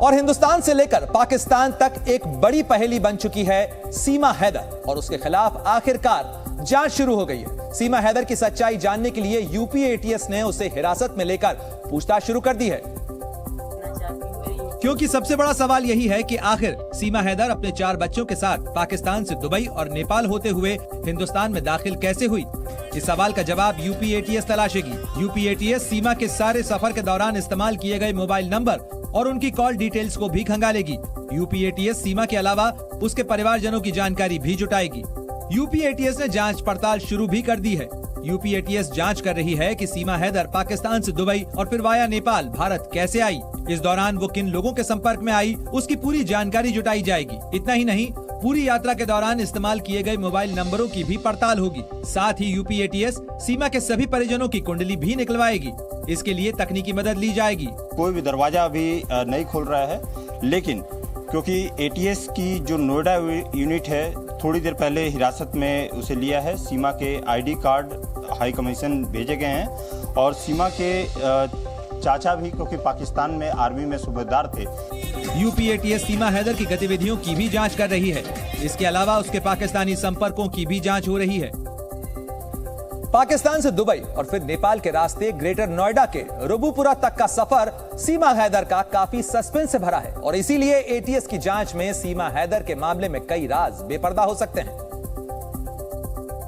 और हिंदुस्तान से लेकर पाकिस्तान तक एक बड़ी पहेली बन चुकी है सीमा हैदर, और उसके खिलाफ आखिरकार जांच शुरू हो गई है। सीमा हैदर की सच्चाई जानने के लिए यूपी एटीएस ने उसे हिरासत में लेकर पूछताछ शुरू कर दी है, क्योंकि सबसे बड़ा सवाल यही है कि आखिर सीमा हैदर अपने 4 बच्चों के साथ पाकिस्तान से दुबई और नेपाल होते हुए हिंदुस्तान में दाखिल कैसे हुई। इस सवाल का जवाब यूपी एटीएस तलाशेगी। यूपी एटीएस सीमा के सारे सफर के दौरान इस्तेमाल किए गए मोबाइल नंबर और उनकी कॉल डिटेल्स को भी खंगालेगी। यूपी एटीएस सीमा के अलावा उसके परिवारजनों की जानकारी भी जुटाएगी। यूपी एटीएस ने जांच पड़ताल शुरू भी कर दी है। यूपी एटीएस जांच कर रही है कि सीमा हैदर पाकिस्तान से दुबई और फिर वाया नेपाल भारत कैसे आई। इस दौरान वो किन लोगों के संपर्क में आई, उसकी पूरी जानकारी जुटाई जाएगी। इतना ही नहीं, पूरी यात्रा के दौरान इस्तेमाल किए गए मोबाइल नंबरों की भी पड़ताल होगी। साथ ही यूपी एटीएस सीमा के सभी परिजनों की कुंडली भी निकलवाएगी। इसके लिए तकनीकी मदद ली जाएगी। कोई भी दरवाजा अभी नहीं खुल रहा है, लेकिन क्योंकि एटीएस की जो नोएडा यूनिट है, थोड़ी देर पहले हिरासत में उसे लिया है। सीमा के आईडी कार्ड हाई कमीशन भेजे गए हैं और सीमा के चाचा भी, क्योंकि पाकिस्तान में आर्मी में सूबेदार थे। यूपी एटीएस सीमा हैदर की गतिविधियों की भी जांच कर रही है। इसके अलावा उसके पाकिस्तानी संपर्कों की भी जांच हो रही है। पाकिस्तान से दुबई और फिर नेपाल के रास्ते ग्रेटर नोएडा के रबुपुरा तक का सफर सीमा हैदर का काफी सस्पेंस से भरा है, और इसीलिए एटीएस की जांच में सीमा हैदर के मामले में कई राज बेपर्दा हो सकते हैं,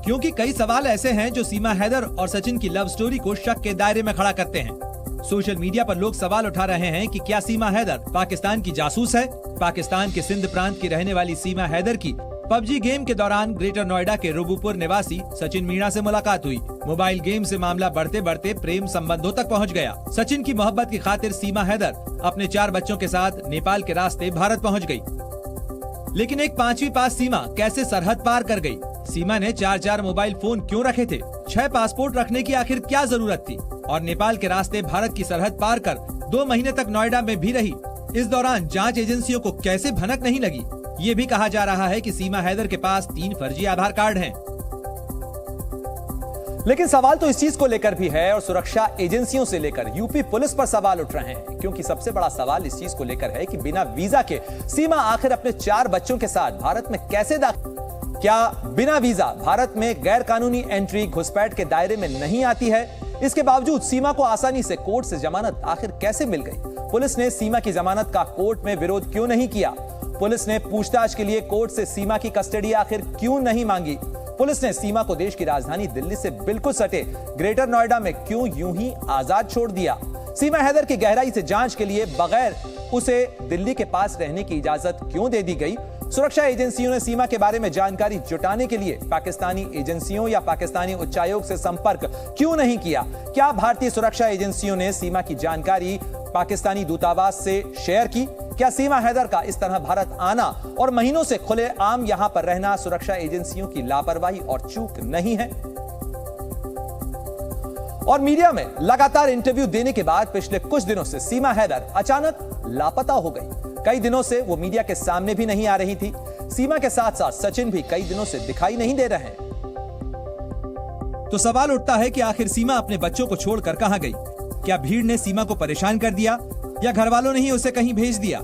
क्योंकि कई सवाल ऐसे हैं जो सीमा हैदर और सचिन की लव स्टोरी को शक के दायरे में खड़ा करते हैं। सोशल मीडिया पर लोग सवाल उठा रहे हैं कि क्या सीमा हैदर पाकिस्तान की जासूस है। पाकिस्तान के सिंध प्रांत की रहने वाली सीमा हैदर की पबजी गेम के दौरान ग्रेटर नोएडा के रबुपुर निवासी सचिन मीणा से मुलाकात हुई। मोबाइल गेम से मामला बढ़ते बढ़ते प्रेम संबंधों तक पहुंच गया। सचिन की मोहब्बत की खातिर सीमा हैदर अपने 4 बच्चों के साथ नेपाल के रास्ते भारत पहुंच गई। लेकिन एक 5वीं पास सीमा कैसे सरहद पार कर गई? सीमा ने 4 मोबाइल फोन क्यों रखे थे? 6 पासपोर्ट रखने की आखिर क्या जरूरत थी? और नेपाल के रास्ते भारत की सरहद पार कर 2 महीने तक नोएडा में भी रही। इस दौरान जांच एजेंसियों को कैसे भनक नहीं लगी? ये भी कहा जा रहा है कि सीमा हैदर के पास 3 फर्जी आधार कार्ड हैं। लेकिन सवाल तो इस चीज को लेकर भी है, और सुरक्षा एजेंसियों से लेकर यूपी पुलिस पर सवाल उठ रहे हैं, क्योंकि सबसे बड़ा सवाल इस चीज को लेकर है कि बिना वीजा के सीमा आखिर अपने 4 बच्चों के साथ भारत में कैसे दाखिल? क्या बिना वीजा भारत में गैर कानूनी एंट्री घुसपैठ के दायरे में नहीं आती है? इसके बावजूद सीमा को आसानी से कोर्ट से जमानत आखिर कैसे मिल गई? पुलिस ने सीमा की जमानत का कोर्ट में विरोध क्यों नहीं किया? पुलिस ने पूछताछ के लिए कोर्ट से सीमा की कस्टडी आखिर क्यों नहीं मांगी? पुलिस ने सीमा को देश की राजधानी दिल्ली से बिल्कुल सटे ग्रेटर नोएडा में क्यों यूं ही आजाद छोड़ दिया? सीमा हैदर की गहराई से जांच के लिए बगैर उसे दिल्ली के पास रहने की इजाजत क्यों दे दी गई? सुरक्षा एजेंसियों ने सीमा के बारे में जानकारी जुटाने के लिए पाकिस्तानी एजेंसियों या पाकिस्तानी उच्चायोग से संपर्क क्यों नहीं किया? क्या भारतीय सुरक्षा एजेंसियों ने सीमा की जानकारी पाकिस्तानी दूतावास से शेयर की? क्या सीमा हैदर का इस तरह भारत आना और महीनों से खुले आम यहां पर रहना सुरक्षा एजेंसियों की लापरवाही और चूक नहीं है? और मीडिया में लगातार इंटरव्यू देने के बाद पिछले कुछ दिनों से सीमा हैदर अचानक लापता हो गई। कई दिनों से वो मीडिया के सामने भी नहीं आ रही थी। सीमा के साथ साथ सचिन भी कई दिनों से दिखाई नहीं दे रहे हैं। तो सवाल उठता है कि आखिर सीमा अपने बच्चों को छोड़कर कहां गई? क्या भीड़ ने सीमा को परेशान कर दिया, या घर वालों ने ही उसे कहीं भेज दिया,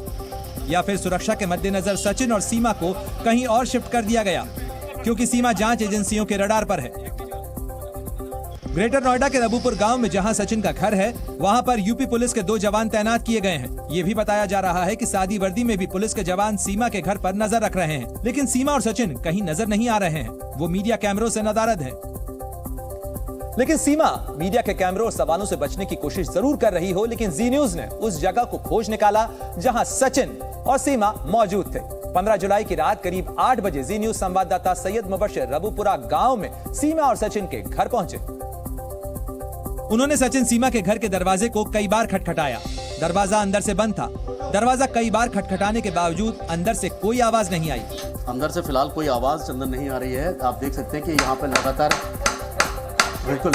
या फिर सुरक्षा के मद्देनजर सचिन और सीमा को कहीं और शिफ्ट कर दिया गया, क्योंकि सीमा जांच एजेंसियों के रडार पर है। ग्रेटर नोएडा के रबुपुर गांव में जहां सचिन का घर है, वहां पर यूपी पुलिस के 2 जवान तैनात किए गए हैं। ये भी बताया जा रहा है कि सादी वर्दी में भी पुलिस के जवान सीमा के घर पर नजर रख रहे हैं, लेकिन सीमा और सचिन कहीं नजर नहीं आ रहे हैं। वो मीडिया कैमरों से नदारद है। लेकिन सीमा मीडिया के कैमरों और सवालों से बचने की कोशिश जरूर कर रही हो, लेकिन जी न्यूज ने उस जगह को खोज निकाला जहां सचिन और सीमा मौजूद थे। 15 जुलाई की रात करीब 8 बजे जी न्यूज संवाददाता सैयद मुबशिर रबुपुरा गांव में सीमा और सचिन के घर पहुंचे। उन्होंने सचिन सीमा के घर के दरवाजे को कई बार खटखटाया। दरवाजा अंदर से बंद था। दरवाजा कई बार खटखटाने के बावजूद अंदर से कोई आवाज नहीं आई। अंदर से फिलहाल कोई आवाज चंदन नहीं आ रही है। आप देख सकते हैं कि यहाँ पे लगातार बिल्कुल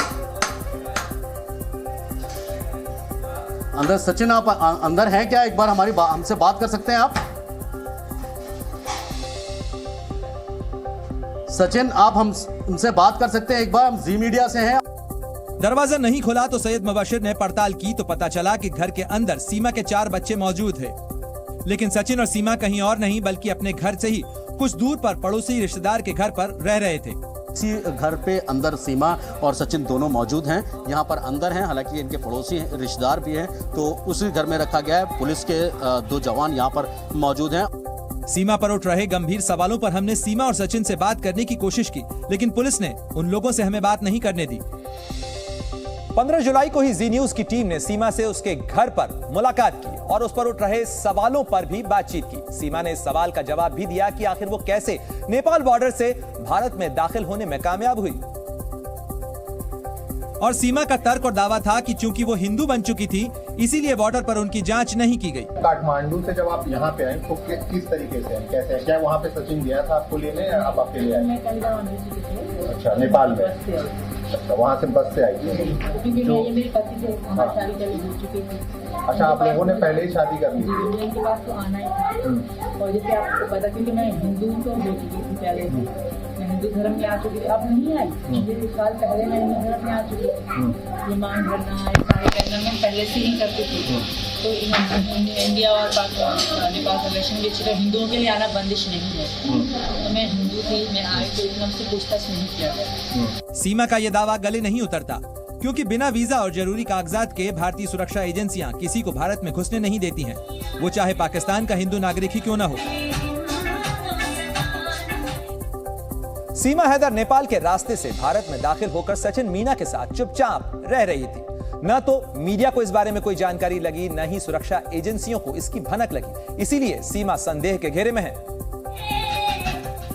अंदर। सचिन आप अंदर हैं क्या? एक बार हमसे बात कर सकते हैं आप? सचिन आप हमसे बात कर सकते हैं एक बार? हम जी मीडिया से हैं। दरवाजा नहीं खुला तो सैयद मुबशिर ने पड़ताल की तो पता चला कि घर के अंदर सीमा के 4 बच्चे मौजूद थे। लेकिन सचिन और सीमा कहीं और नहीं बल्कि अपने घर से ही कुछ दूर पर पड़ोसी रिश्तेदार के घर पर रह रहे थे। इसी घर पे अंदर सीमा और सचिन दोनों मौजूद हैं। यहाँ पर अंदर हैं, हालांकि इनके पड़ोसी रिश्तेदार भी हैं, तो उसी घर में रखा गया है। पुलिस के 2 जवान यहाँ पर मौजूद हैं। सीमा पर उठ रहे गंभीर सवालों पर हमने सीमा और सचिन से बात करने की कोशिश की, लेकिन पुलिस ने उन लोगों से हमें बात नहीं करने दी। 15 जुलाई को ही जी न्यूज की टीम ने सीमा से उसके घर पर मुलाकात की और उस पर उठ रहे सवालों पर भी बातचीत की। सीमा ने इस सवाल का जवाब भी दिया कि आखिर वो कैसे नेपाल बॉर्डर से भारत में दाखिल होने में कामयाब हुई। और सीमा का तर्क और दावा था कि चूंकि वो हिंदू बन चुकी थी, इसीलिए बॉर्डर पर उनकी जांच नहीं की गई। काठमांडू से जब आप यहाँ पे आए तो किस तरीके से आए, कैसे, क्या वहाँ पे सचिन गया था आपको लेने या आप अकेले आए? अच्छा, नेपाल में। अच्छा, वहाँ से बस से आई थी जो मेरे पति से शादी कर चुकी थी। अच्छा, आप लोगों ने पहले ही शादी कर ली थी? इनके पास तो आना ही था। और जैसे आपको पता, क्योंकि मैं हिंदू तो हो चुकी थी पहले से, मैं हिंदू धर्म में आ चुकी थी। अब नहीं आई, ये 2 साल पहले मैं हिंदू धर्म में आ चुकी थी। ईमान भरना, साड़ी पहनना मैं पहले से ही करती थी। तो इंडिया और नेपाल का रिलेशन भी अच्छी, हिंदुओं के लिए आना बंदिश नहीं है। तो मैं हिंदू थी, मैं आई तो एकदम से पूछताछ नहीं किया गया। सीमा का ये दावा गले नहीं उतरता, क्योंकि बिना वीजा और जरूरी कागजात के भारतीय सुरक्षा एजेंसियां किसी को भारत में घुसने नहीं देती हैं, वो चाहे पाकिस्तान का हिंदू नागरिक ही क्यों न हो। सीमा हैदर नेपाल के रास्ते से भारत में दाखिल होकर सचिन मीना के साथ चुपचाप रह रही थी। न तो मीडिया को इस बारे में कोई जानकारी लगी, न ही सुरक्षा एजेंसियों को इसकी भनक लगी। इसीलिए सीमा संदेह के घेरे में है,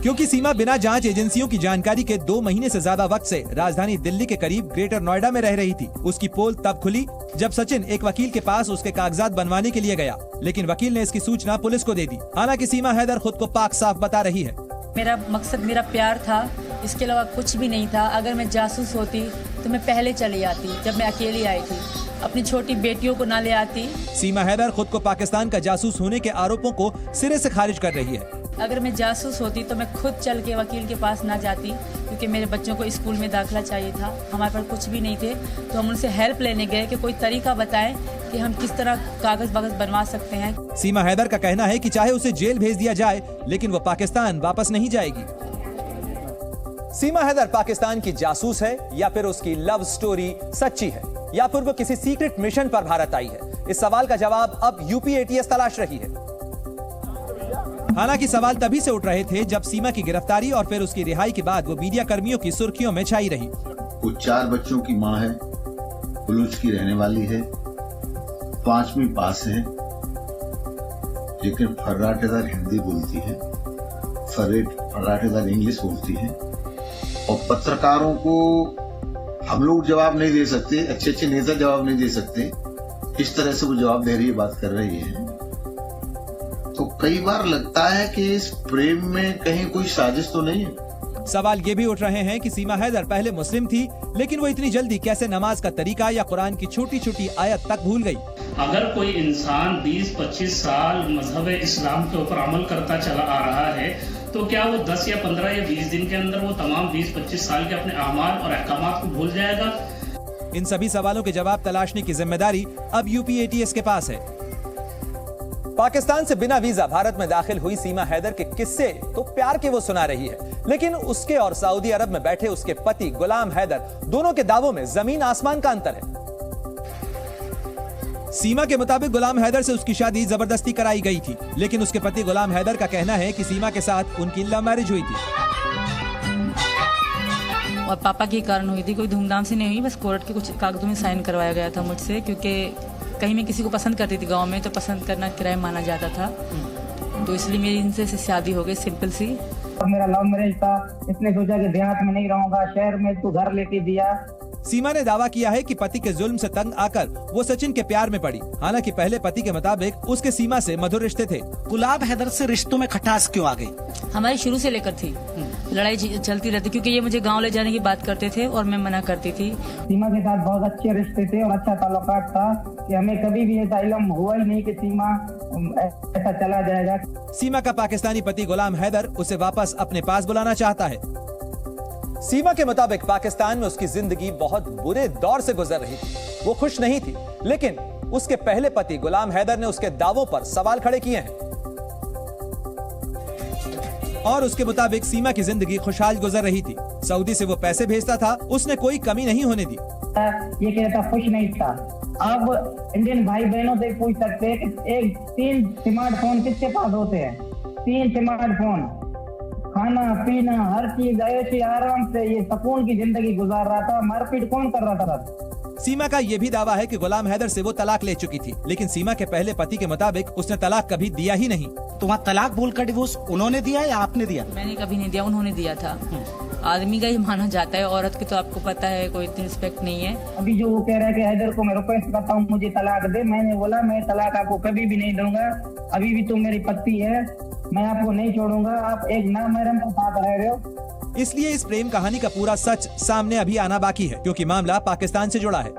क्योंकि सीमा बिना जांच एजेंसियों की जानकारी के 2 महीने से ज्यादा वक्त से राजधानी दिल्ली के करीब ग्रेटर नोएडा में रह रही थी। उसकी पोल तब खुली जब सचिन एक वकील के पास उसके कागजात बनवाने के लिए गया, लेकिन वकील ने इसकी सूचना पुलिस को दे दी। हालांकि सीमा हैदर खुद को पाक साफ बता रही है। मेरा मकसद मेरा प्यार था, इसके अलावा कुछ भी नहीं था। अगर मैं जासूस होती तो मैं पहले चली आती, जब मैं अकेली आई थी। अपनी छोटी बेटियों को ना ले आती। सीमा हैदर खुद को पाकिस्तान का जासूस होने के आरोपों को सिरे से खारिज कर रही है। अगर मैं जासूस होती तो मैं खुद चल के वकील के पास ना जाती, क्योंकि मेरे बच्चों को स्कूल में दाखिला चाहिए था। हमारे पास कुछ भी नहीं थे, तो हम उनसे हेल्प लेने गए कि कोई तरीका बताएं कि हम किस तरह कागज वागज बनवा सकते हैं। सीमा हैदर का कहना है कि चाहे उसे जेल भेज दिया जाए, लेकिन वो पाकिस्तान वापस नहीं जाएगी। सीमा हैदर पाकिस्तान की जासूस है, या फिर उसकी लव स्टोरी सच्ची है, या फिर वो किसी सीक्रेट मिशन पर भारत आई है? इस सवाल का जवाब अब यूपी एटीएस तलाश रही है। हालांकि सवाल तभी से उठ रहे थे जब सीमा की गिरफ्तारी और फिर उसकी रिहाई के बाद वो मीडिया कर्मियों की सुर्खियों में छाई रही। वो 4 बच्चों की मां है, बलूच की रहने वाली है, 5वीं पास है, लेकिन फर्राटेदार हिंदी बोलती है, फर्राटेदार इंग्लिश बोलती है। और पत्रकारों को हम लोग जवाब नहीं दे सकते, अच्छे नेता जवाब नहीं दे सकते, इस तरह से वो जवाब दे रही है, बात कर रही है। तो कई बार लगता है कि इस प्रेम में कहीं कोई साजिश तो नहीं है। सवाल ये भी उठ रहे हैं कि सीमा हैदर पहले मुस्लिम थी, लेकिन वो इतनी जल्दी कैसे नमाज का तरीका या कुरान की छोटी छोटी आयत तक भूल गई। अगर कोई इंसान 20-25 साल मजहब इस्लाम के ऊपर अमल करता चला आ रहा है, तो क्या वो 10 या 15 या 20 दिन के अंदर वो तमाम 20-25 साल के अपने अहमाल और अहकामात को भूल जाएगा? इन सभी सवालों के जवाब तलाशने की जिम्मेदारी अब यूपी एटीएस के पास है। पाकिस्तान से बिना वीजा भारत में दाखिल हुई सीमा हैदर के किस्से तो प्यार के वो सुना रही है, लेकिन उसके और सऊदी अरब में बैठे उसके पति गुलाम हैदर, दोनों के दावों में जमीन आसमान का अंतर है। सीमा के मुताबिक गुलाम हैदर से उसकी शादी जबरदस्ती कराई गई थी, लेकिन उसके पति गुलाम हैदर का कहना है कि सीमा के साथ उनकी लव मैरिज हुई थी। और पापा के कारण हुई थी, कोई धूमधाम से नहीं हुई, बस कोर्ट के कुछ कागजों में साइन करवाया गया था मुझसे, क्योंकि कहीं मैं किसी को पसंद करती थी गांव में, तो पसंद करना क्राइम माना जाता था, तो इसलिए मेरी इनसे शादी हो गई, सिंपल सी। और मेरा लव मैरिज था, इसने सोचा कि देहात में नहीं रहूंगा, शहर में तू घर लेके दिया। सीमा ने दावा किया है कि पति के जुल्म से तंग आकर वो सचिन के प्यार में पड़ी। हालांकि पहले पति के मुताबिक उसके सीमा से मधुर रिश्ते थे। गुलाम हैदर से रिश्तों में खटास क्यों आ गई? हमारी शुरू से लेकर थी, लड़ाई चलती रहती, क्योंकि ये मुझे गांव ले जाने की बात करते थे और मैं मना करती थी। सीमा के साथ बहुत अच्छे रिश्ते थे और अच्छा ताल्लुकात था कि हमें कभी भी ऐसा इल्म हुआ ही नहीं कि सीमा ऐसा चला जाएगा। सीमा का पाकिस्तानी पति गुलाम हैदर उसे वापस अपने पास बुलाना चाहता है। सीमा के मुताबिक पाकिस्तान में उसकी जिंदगी बहुत बुरे दौर से गुजर रही थी, वो खुश नहीं थी, लेकिन उसके पहले पति गुलाम हैदर ने उसके दावों पर सवाल खड़े किए हैं और उसके मुताबिक सीमा की जिंदगी खुशहाल गुजर रही थी। सऊदी से वो पैसे भेजता था, उसने कोई कमी नहीं होने दी। ये कहता खुश नहीं था। अब इंडियन भाई बहनों से पूछ सकते हैं कि एक 3 स्मार्टफोन किसके पास होते हैं? 3 स्मार्टफोन, खाना पीना हर चीज ऐसी आराम से ये सुकून की जिंदगी गुजार रहा था। मारपीट कौन कर रहा था? सीमा का ये भी दावा है कि गुलाम हैदर से वो तलाक ले चुकी थी, लेकिन सीमा के पहले पति के मुताबिक उसने तलाक कभी दिया ही नहीं। तो वहाँ तलाक बोलकर डिवोर्स उन्होंने दिया या आपने दिया? मैंने कभी नहीं दिया, उन्होंने दिया था। आदमी का ही माना जाता है, औरत की तो आपको पता है कोई इतनी रिस्पेक्ट नहीं है। अभी जो वो कह रहा है कि हैदर को मैं रिक्वेस्ट करता हूँ मुझे तलाक दे, मैंने बोला मैं तलाक आपको कभी भी नहीं दूंगा। अभी भी तुम मेरी पत्नी है, मैं आपको नहीं छोड़ूंगा। आप एक नामहरम के साथ रह रहे हो। इसलिए इस प्रेम कहानी का पूरा सच सामने अभी आना बाकी है, क्योंकि मामला पाकिस्तान से जुड़ा है।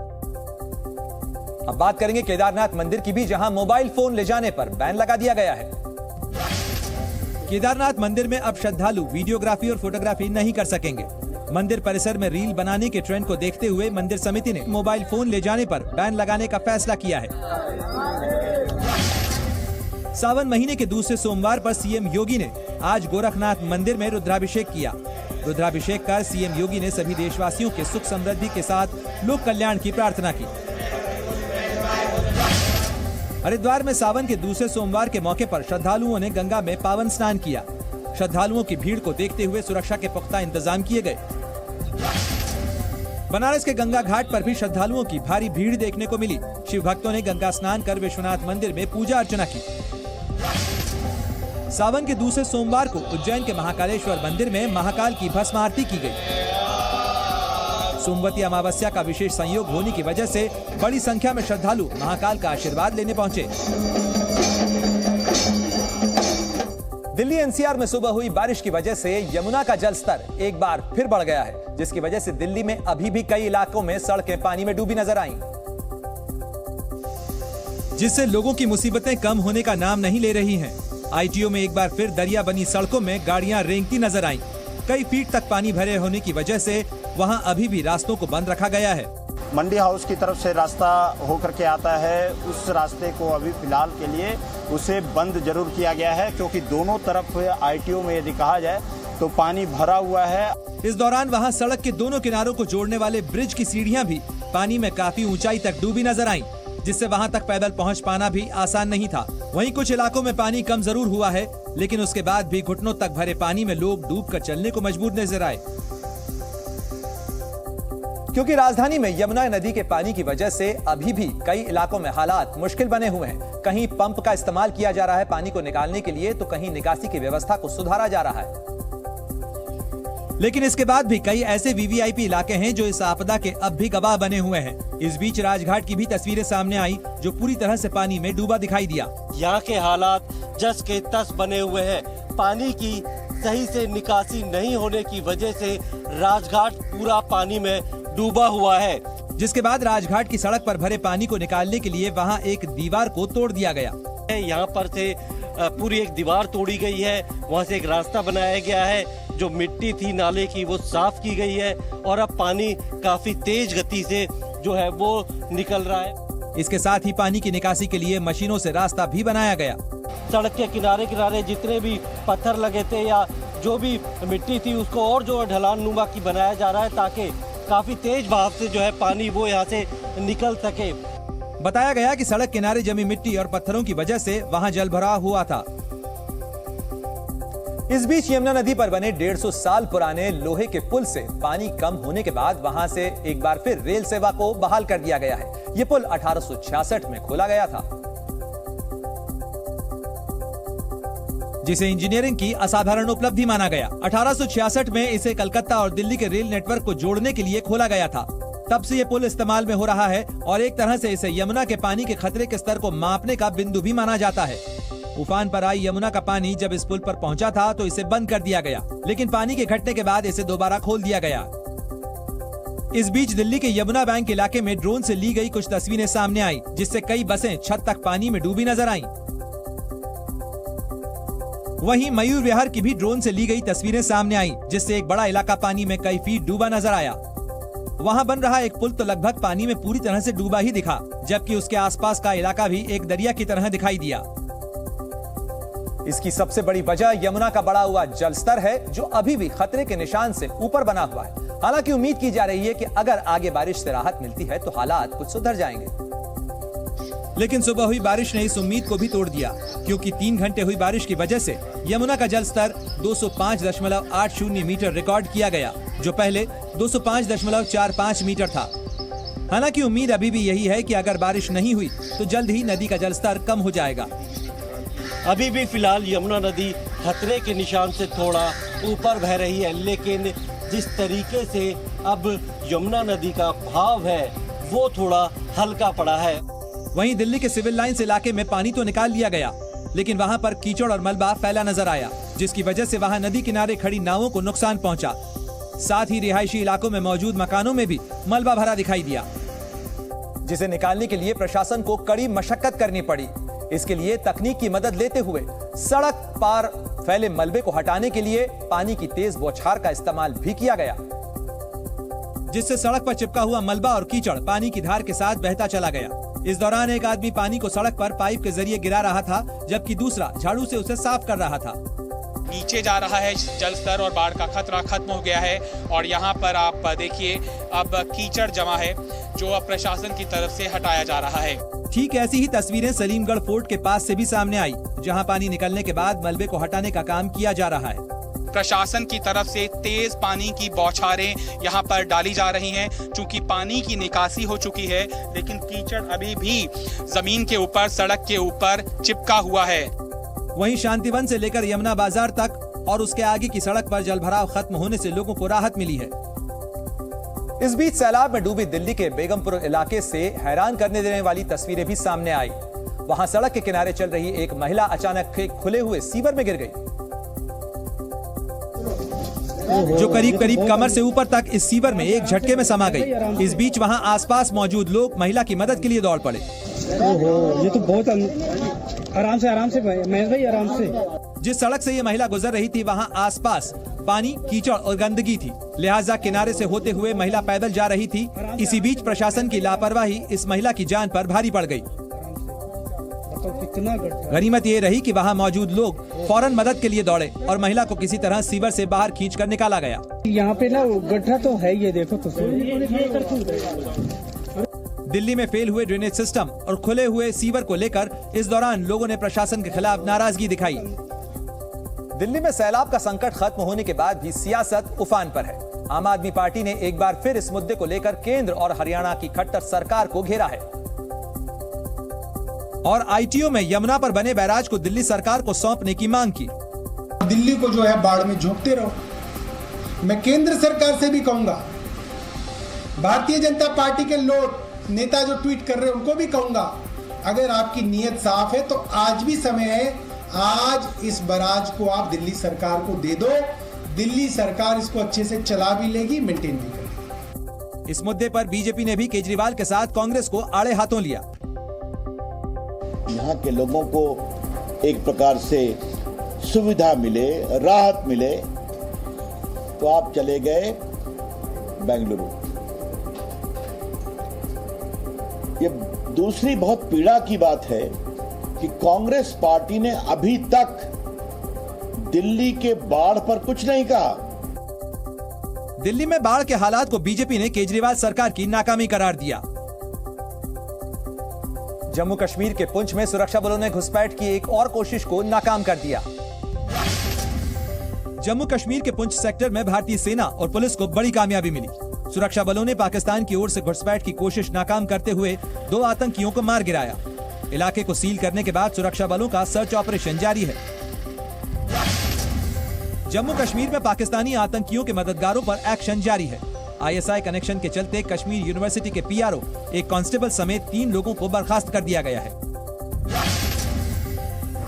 अब बात करेंगे केदारनाथ मंदिर की भी, जहां मोबाइल फोन ले जाने पर बैन लगा दिया गया है। केदारनाथ मंदिर में अब श्रद्धालु वीडियोग्राफी और फोटोग्राफी नहीं कर सकेंगे। मंदिर परिसर में रील बनाने के ट्रेंड को देखते हुए मंदिर समिति ने मोबाइल फोन ले जाने पर बैन लगाने का फैसला किया है। सावन महीने के दूसरे सोमवार पर सीएम योगी ने आज गोरखनाथ मंदिर में रुद्राभिषेक किया। रुद्राभिषेक कर सीएम योगी ने सभी देशवासियों के सुख समृद्धि के साथ लोक कल्याण की प्रार्थना की। हरिद्वार में सावन के दूसरे सोमवार के मौके पर श्रद्धालुओं ने गंगा में पावन स्नान किया। श्रद्धालुओं की भीड़ को देखते हुए सुरक्षा के पुख्ता इंतजाम किए गए। बनारस के गंगा घाट पर भी श्रद्धालुओं की भारी भीड़ देखने को मिली। शिव भक्तों ने गंगा स्नान कर विश्वनाथ मंदिर में पूजा अर्चना की। सावन के दूसरे सोमवार को उज्जैन के महाकालेश्वर मंदिर में महाकाल की भस्म आरती की गई। सोमवती अमावस्या का विशेष संयोग होने की वजह से बड़ी संख्या में श्रद्धालु महाकाल का आशीर्वाद लेने पहुंचे। दिल्ली एनसीआर में सुबह हुई बारिश की वजह से यमुना का जल स्तर एक बार फिर बढ़ गया है, जिसकी वजह से दिल्ली में अभी भी कई इलाकों में सड़कें पानी में डूबी नजर आईं, जिससे लोगों की मुसीबतें कम होने का नाम नहीं ले रही हैं। आईटीओ में एक बार फिर दरिया बनी सड़कों में गाड़ियां रेंगती नजर आईं। कई फीट तक पानी भरे होने की वजह से वहां अभी भी रास्तों को बंद रखा गया है। मंडी हाउस की तरफ से रास्ता होकर के आता है, उस रास्ते को अभी फिलहाल के लिए उसे बंद जरूर किया गया है, क्योंकि दोनों तरफ आईटीओ में यदि कहा जाए तो पानी भरा हुआ है। इस दौरान वहां सड़क के दोनों किनारों को जोड़ने वाले ब्रिज की सीढ़ियां भी पानी में काफी ऊंचाई तक डूबी नजर आईं, जिससे वहां तक पैदल पहुंच पाना भी आसान नहीं था। वहीं कुछ इलाकों में पानी कम जरूर हुआ है, लेकिन उसके बाद भी घुटनों तक भरे पानी में लोग डूबकर चलने को मजबूर नजर आए। क्योंकि राजधानी में यमुना नदी के पानी की वजह से अभी भी कई इलाकों में हालात मुश्किल बने हुए हैं। कहीं पंप का इस्तेमाल किया जा रहा है पानी को निकालने के लिए, तो कहीं निकासी की व्यवस्था को सुधारा जा रहा है। लेकिन इसके बाद भी कई ऐसे वीवीआईपी इलाके हैं जो इस आपदा के अब भी गवाह बने हुए हैं। इस बीच राजघाट की भी तस्वीरें सामने आई, जो पूरी तरह से पानी में डूबा दिखाई दिया। यहाँ के हालात जस के तस बने हुए हैं। पानी की सही से निकासी नहीं होने की वजह से राजघाट पूरा पानी में डूबा हुआ है, जिसके बाद राजघाट की सड़क पर भरे पानी को निकालने के लिए वहां एक दीवार को तोड़ दिया गया। यहाँ पर से पूरी एक दीवार तोड़ी गई है, वहाँ से एक रास्ता बनाया गया है, जो मिट्टी थी नाले की वो साफ की गई है और अब पानी काफी तेज गति से जो है वो निकल रहा है। इसके साथ ही पानी की निकासी के लिए मशीनों से रास्ता भी बनाया गया। सड़क के किनारे किनारे जितने भी पत्थर लगे थे या जो भी मिट्टी थी उसको और जो ढलान नुमा की बनाया जा रहा है, ताकि काफी तेज बहाव से जो है पानी वो यहाँ से निकल सके। बताया गया कि सड़क किनारे जमी मिट्टी और पत्थरों की वजह से वहां जल भराव हुआ था। इस बीच यमुना नदी पर बने 150 साल पुराने लोहे के पुल से पानी कम होने के बाद वहां से एक बार फिर रेल सेवा को बहाल कर दिया गया है। ये पुल 1866 में खोला गया था, जिसे इंजीनियरिंग की असाधारण उपलब्धि माना गया। 1866 में इसे कलकत्ता और दिल्ली के रेल नेटवर्क को जोड़ने के लिए खोला गया था। तब से ये पुल इस्तेमाल में हो रहा है और एक तरह से इसे यमुना के पानी के खतरे के स्तर को मापने का बिंदु भी माना जाता है। उफान पर आई यमुना का पानी जब इस पुल पर पहुंचा था तो इसे बंद कर दिया गया, लेकिन पानी के घटने के बाद इसे दोबारा खोल दिया गया। इस बीच दिल्ली के यमुना बैंक इलाके में ड्रोन से ली गई कुछ तस्वीरें सामने आई, जिससे कई बसें छत तक पानी में डूबी नजर आईं। वहीं मयूर विहार की भी ड्रोन से ली गई तस्वीरें सामने आई, जिससे एक बड़ा इलाका पानी में कई फीट डूबा नजर आया। वहाँ बन रहा एक पुल तो लगभग पानी में पूरी तरह से डूबा ही दिखा, जबकि उसके आसपास का इलाका भी एक दरिया की तरह दिखाई दिया। इसकी सबसे बड़ी वजह यमुना का बढ़ा हुआ जलस्तर है, जो अभी भी खतरे के निशान से ऊपर बना हुआ है। हालांकि उम्मीद की जा रही है कि अगर आगे बारिश से राहत मिलती है तो हालात कुछ सुधर जाएंगे। लेकिन सुबह हुई बारिश ने इस उम्मीद को भी तोड़ दिया, क्योंकि 3 घंटे हुई बारिश की वजह से यमुना का जलस्तर 205.80 मीटर रिकॉर्ड किया गया, जो पहले 205.45 मीटर था। हालांकि उम्मीद अभी भी यही है कि अगर बारिश नहीं हुई तो जल्द ही नदी का जलस्तर कम हो जाएगा। अभी भी फिलहाल यमुना नदी खतरे के निशान से थोड़ा ऊपर बह रही है, लेकिन जिस तरीके से अब यमुना नदी का बहाव है वो थोड़ा हल्का पड़ा है। वहीं दिल्ली के सिविल लाइंस इलाके में पानी तो निकाल लिया गया, लेकिन वहां पर कीचड़ और मलबा फैला नजर आया, जिसकी वजह से वहां नदी किनारे खड़ी नावों को नुकसान पहुंचा। साथ ही रिहायशी इलाकों में मौजूद मकानों में भी मलबा भरा दिखाई दिया, जिसे निकालने के लिए प्रशासन को कड़ी मशक्कत करनी पड़ी। इसके लिए तकनीक की मदद लेते हुए सड़क पार फैले मलबे को हटाने के लिए पानी की तेज बौछार का इस्तेमाल भी किया गया, जिससे सड़क पर चिपका हुआ मलबा और कीचड़ पानी की धार के साथ बहता चला गया। इस दौरान एक आदमी पानी को सड़क पर पाइप के जरिए गिरा रहा था, जबकि दूसरा झाड़ू से उसे साफ कर रहा था। नीचे जा रहा है जल स्तर और बाढ़ का खतरा खत्म हो गया है, और यहाँ पर आप देखिए अब कीचड़ जमा है, जो अब प्रशासन की तरफ से हटाया जा रहा है। ठीक ऐसी ही तस्वीरें सलीमगढ़ फोर्ट के पास से भी सामने आई, जहां पानी निकलने के बाद मलबे को हटाने का काम किया जा रहा है। प्रशासन की तरफ से तेज पानी की बौछारें यहाँ पर डाली जा रही हैं, चूंकि पानी की निकासी हो चुकी है, लेकिन कीचड़ अभी भी जमीन के ऊपर, सड़क के ऊपर चिपका हुआ है। वहीं शांतिवन से लेकर यमुना बाजार तक और उसके आगे की सड़क पर जलभराव खत्म होने से लोगों को राहत मिली है। इस बीच सैलाब में डूबी दिल्ली के बेगमपुर इलाके से हैरान करने देने वाली तस्वीरें भी सामने आई। वहां सड़क के किनारे चल रही एक महिला अचानक एक खुले हुए सीवर में गिर गई, जो करीब करीब कमर से ऊपर तक इस सीवर में एक झटके में समा गई। इस बीच वहां आसपास मौजूद लोग महिला की मदद के लिए दौड़ पड़े। ये तो बहुत आराम से महेश भाई आराम से। जिस सड़क से ये महिला गुजर रही थी वहां आसपास पानी, कीचड़ और गंदगी थी, लिहाजा किनारे से होते हुए महिला पैदल जा रही थी। इसी बीच प्रशासन की लापरवाही इस महिला की जान पर भारी पड़ गई। गनीमत ये रही कि वहां मौजूद लोग फौरन मदद के लिए दौड़े और महिला को किसी तरह सीवर से बाहर खींचकर निकाला गया। यहाँ पे ना गड्ढा तो है, ये देखो तो। दिल्ली में फेल हुए ड्रेनेज सिस्टम और खुले हुए सीवर को लेकर इस दौरान लोगों ने प्रशासन के खिलाफ नाराजगी दिखाई। दिल्ली में सैलाब का संकट खत्म होने के बाद भी सियासत उफान पर है। आम आदमी पार्टी ने एक बार फिर इस मुद्दे को लेकर केंद्र और हरियाणा की खट्टर सरकार को घेरा है और आईटीओ में यमुना पर बने बैराज को दिल्ली सरकार को सौंपने की मांग की। दिल्ली को जो है बाढ़ में झोंकते रहो। मैं केंद्र सरकार से भी कहूंगा, भारतीय जनता पार्टी के लोग नेता जो ट्वीट कर रहे हैं उनको भी कहूंगा, अगर आपकी नीयत साफ है तो आज भी समय है, आज इस बैराज को आप दिल्ली सरकार को दे दो। दिल्ली सरकार इसको अच्छे से चला भी लेगी, मेंटेन भी करेगी। इस मुद्दे पर बीजेपी ने भी केजरीवाल के साथ कांग्रेस को आड़े हाथों लिया। यहाँ के लोगों को एक प्रकार से सुविधा मिले, राहत मिले, तो आप चले गए बेंगलुरु। ये दूसरी बहुत पीड़ा की बात है कि कांग्रेस पार्टी ने अभी तक दिल्ली के बाढ़ पर कुछ नहीं कहा। दिल्ली में बाढ़ के हालात को बीजेपी ने केजरीवाल सरकार की नाकामी करार दिया। जम्मू कश्मीर के पुंछ में सुरक्षा बलों ने घुसपैठ की एक और कोशिश को नाकाम कर दिया। जम्मू कश्मीर के पुंछ सेक्टर में भारतीय सेना और पुलिस को बड़ी कामयाबी मिली। सुरक्षा बलों ने पाकिस्तान की ओर से घुसपैठ की कोशिश नाकाम करते हुए 2 आतंकियों को मार गिराया। इलाके को सील करने के बाद सुरक्षा बलों का सर्च ऑपरेशन जारी है। जम्मू कश्मीर में पाकिस्तानी आतंकियों के मददगारों पर एक्शन जारी है। आईएसआई कनेक्शन के चलते कश्मीर यूनिवर्सिटी के पीआरओ, एक कांस्टेबल समेत 3 लोगों को बर्खास्त कर दिया गया है।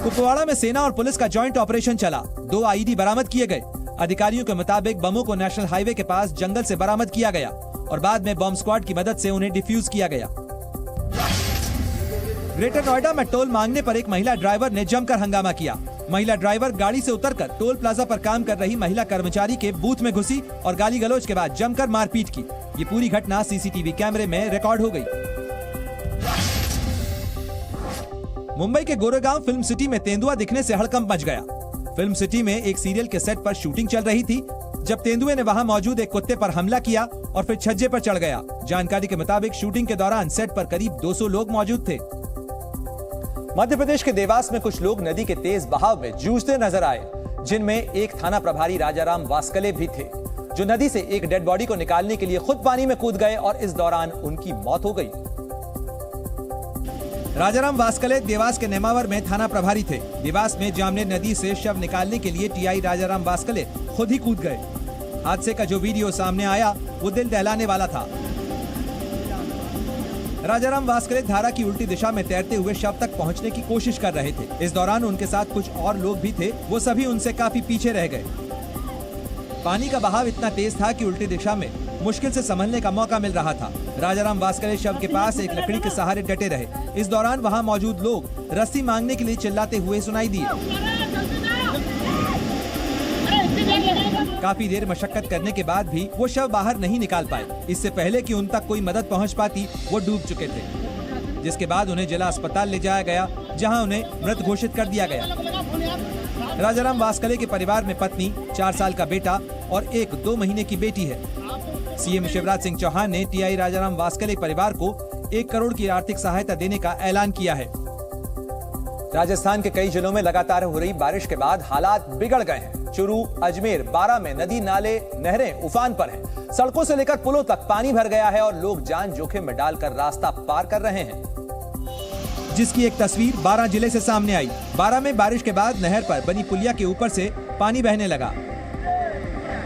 कुपवाड़ा में सेना और पुलिस का जॉइंट ऑपरेशन चला। 2 आईडी बरामद किए गए। अधिकारियों के मुताबिक बमों को नेशनल हाईवे के पास जंगल से बरामद किया गया और बाद में बॉम्ब स्क्वाड की मदद से उन्हें डिफ्यूज किया गया। ग्रेटर नोएडा में टोल मांगने पर एक महिला ड्राइवर ने जमकर हंगामा किया। महिला ड्राइवर गाड़ी से उतरकर टोल प्लाजा पर काम कर रही महिला कर्मचारी के बूथ में घुसी और गाली गलौज के बाद जमकर मारपीट की। ये पूरी घटना सीसीटीवी कैमरे में रिकॉर्ड हो गई। मुंबई के गोरेगांव फिल्म सिटी में तेंदुआ दिखने से हड़कंप मच गया। फिल्म सिटी में एक सीरियल के सेट पर शूटिंग चल रही थी जब तेंदुए ने वहां मौजूद एक कुत्ते पर हमला किया और फिर छज्जे पर चढ़ गया। जानकारी के मुताबिक शूटिंग के दौरान सेट पर करीब 200 लोग मौजूद थे। मध्य प्रदेश के देवास में कुछ लोग नदी के तेज बहाव में जूझते नजर आए, जिनमें एक थाना प्रभारी राजाराम वास्कले भी थे, जो नदी से एक डेड बॉडी को निकालने के लिए खुद पानी में कूद गए और इस दौरान उनकी मौत हो गई। राजाराम वास्कले देवास के नेमावर में थाना प्रभारी थे। देवास में जामनेर नदी से शव निकालने के लिए टीआई राजाराम वास्कले खुद ही कूद गए। हादसे का जो वीडियो सामने आया वो दिल दहलाने वाला था। राजाराम वास्कले धारा की उल्टी दिशा में तैरते हुए शव तक पहुंचने की कोशिश कर रहे थे। इस दौरान उनके साथ कुछ और लोग भी थे, वो सभी उनसे काफी पीछे रह गए। पानी का बहाव इतना तेज था कि उल्टी दिशा में मुश्किल से संभलने का मौका मिल रहा था। राजाराम वास्कले शव के पास एक लकड़ी के सहारे डटे रहे। इस दौरान वहां मौजूद लोग रस्सी मांगने के लिए चिल्लाते हुए सुनाई दिए। काफी देर मशक्कत करने के बाद भी वो शव बाहर नहीं निकाल पाए। इससे पहले कि उन तक कोई मदद पहुंच पाती वो डूब चुके थे, जिसके बाद उन्हें जिला अस्पताल ले जाया गया, जहां उन्हें मृत घोषित कर दिया गया। राजाराम वास्कले के परिवार में पत्नी, 4 साल का बेटा और एक 2 महीने की बेटी है। सीएम शिवराज सिंह चौहान ने टीआई राजाराम वास्कले परिवार को 1 करोड़ की आर्थिक सहायता देने का ऐलान किया है। राजस्थान के कई जिलों में लगातार हो रही बारिश के बाद हालात बिगड़ गए हैं। चुरू, अजमेर, बारां में नदी नाले नहरें उफान पर हैं। सड़कों से लेकर पुलों तक पानी भर गया है और लोग जान जोखिम में डालकर रास्ता पार कर रहे हैं, जिसकी एक तस्वीर बारां जिले से सामने आई। बारां में बारिश के बाद नहर पर बनी पुलिया के ऊपर से पानी बहने लगा।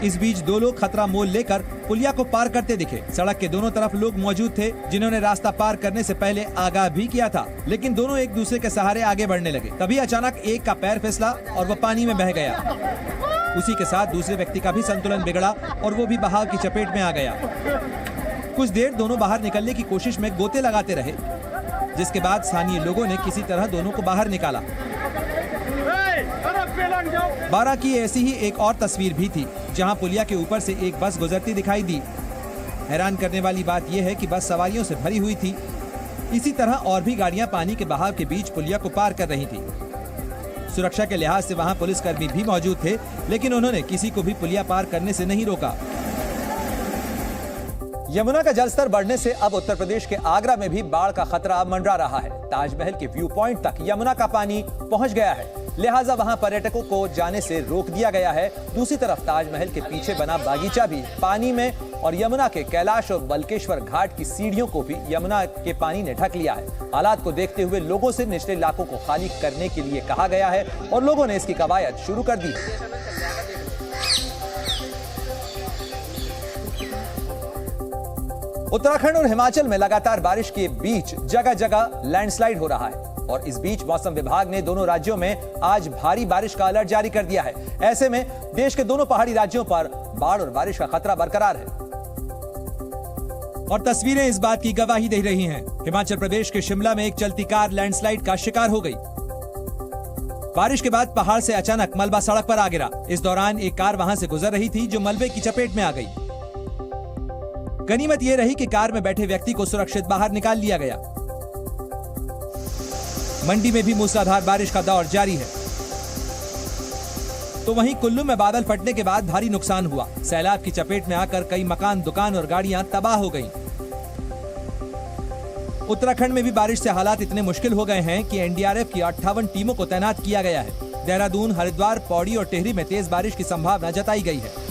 इस बीच 2 लोग खतरा मोल लेकर पुलिया को पार करते दिखे। सड़क के दोनों तरफ लोग मौजूद थे, जिन्होंने रास्ता पार करने से पहले आगाह भी किया था, लेकिन दोनों एक दूसरे के सहारे आगे बढ़ने लगे। तभी अचानक एक का पैर फिसला और वह पानी में बह गया। उसी के साथ दूसरे व्यक्ति का भी संतुलन बिगड़ा और वो भी बहाव की चपेट में आ गया। कुछ देर दोनों बाहर निकलने की कोशिश में गोते लगाते रहे, जिसके बाद स्थानीय लोगों ने किसी तरह दोनों को बाहर निकाला। बारां की ऐसी ही एक और तस्वीर भी थी, जहां पुलिया के ऊपर से एक बस गुजरती दिखाई दी। हैरान करने वाली बात यह है कि बस सवारियों से भरी हुई थी। इसी तरह और भी गाड़ियां पानी के बहाव के बीच पुलिया को पार कर रही थी। सुरक्षा के लिहाज से वहां पुलिसकर्मी भी मौजूद थे, लेकिन उन्होंने किसी को भी पुलिया पार करने से नहीं रोका। यमुना का जलस्तर बढ़ने से अब उत्तर प्रदेश के आगरा में भी बाढ़ का खतरा मंडरा रहा है। ताजमहल के व्यू पॉइंट तक यमुना का पानी पहुंच गया है, लिहाजा वहां पर्यटकों को जाने से रोक दिया गया है। दूसरी तरफ ताजमहल के पीछे बना बागीचा भी पानी में और यमुना के कैलाश और बल्केश्वर घाट की सीढ़ियों को भी यमुना के पानी ने ढक लिया है। हालात को देखते हुए लोगों से निचले इलाकों को खाली करने के लिए कहा गया है और लोगों ने इसकी कवायद शुरू कर दी है। उत्तराखंड और हिमाचल में लगातार बारिश के बीच जगह जगह लैंडस्लाइड हो रहा है और इस बीच मौसम विभाग ने दोनों राज्यों में आज भारी बारिश का अलर्ट जारी कर दिया है। ऐसे में देश के दोनों पहाड़ी राज्यों पर बाढ़ और बारिश का खतरा बरकरार है और तस्वीरें इस बात की गवाही दे रही हैं। हिमाचल प्रदेश के शिमला में एक चलती कार लैंडस्लाइड का शिकार हो गई। बारिश के बाद पहाड़ से अचानक मलबा सड़क पर आ गिरा। इस दौरान एक कार वहां से गुजर रही थी जो मलबे की चपेट में आ गई। गनीमत यह रही कि कार में बैठे व्यक्ति को सुरक्षित बाहर निकाल लिया गया। मंडी में भी मूसलाधार बारिश का दौर जारी है। तो वहीं कुल्लू में बादल फटने के बाद भारी नुकसान हुआ। सैलाब की चपेट में आकर कई मकान, दुकान और गाड़ियां तबाह हो गईं। उत्तराखंड में भी बारिश से हालात इतने मुश्किल हो गए हैं कि एनडीआरएफ की 58 टीमों को तैनात किया गया है। देहरादून, हरिद्वार, पौड़ी और टिहरी में तेज बारिश की संभावना जताई गई है।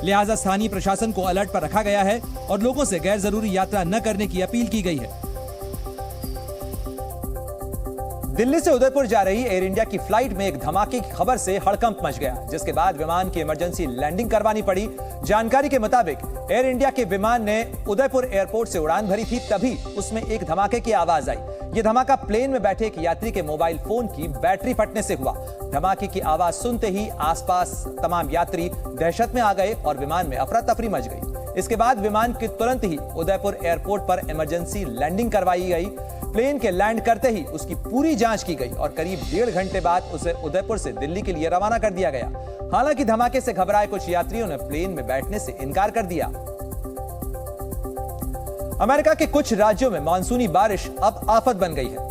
लिहाजा स्थानीय प्रशासन को अलर्ट पर रखा गया है और लोगों से गैर जरूरी यात्रा न करने की अपील की गई है। दिल्ली से उदयपुर जा रही एयर इंडिया की फ्लाइट में एक धमाके की खबर से हड़कंप मच गया, जिसके बाद विमान की इमरजेंसी लैंडिंग करवानी पड़ी। जानकारी के मुताबिक एयर इंडिया के विमान ने उदयपुर एयरपोर्ट से उड़ान भरी थी, तभी उसमें एक धमाके की आवाज आई। यह धमाका प्लेन में बैठे एक यात्री के मोबाइल फोन की बैटरी फटने से हुआ। धमाके की आवाज सुनते ही आसपास तमाम यात्री दहशत में आ गए और विमान में अफरा तफरी मच गई। इसके बाद विमान की तुरंत ही उदयपुर एयरपोर्ट पर इमरजेंसी लैंडिंग करवाई गई। प्लेन के लैंड करते ही उसकी पूरी जांच की गई और करीब 1.5 घंटे बाद उसे उदयपुर से दिल्ली के लिए रवाना कर दिया गया। हालांकि धमाके से घबराए कुछ यात्रियों ने प्लेन में बैठने से इनकार कर दिया। अमेरिका के कुछ राज्यों में मानसूनी बारिश अब आफत बन गई है।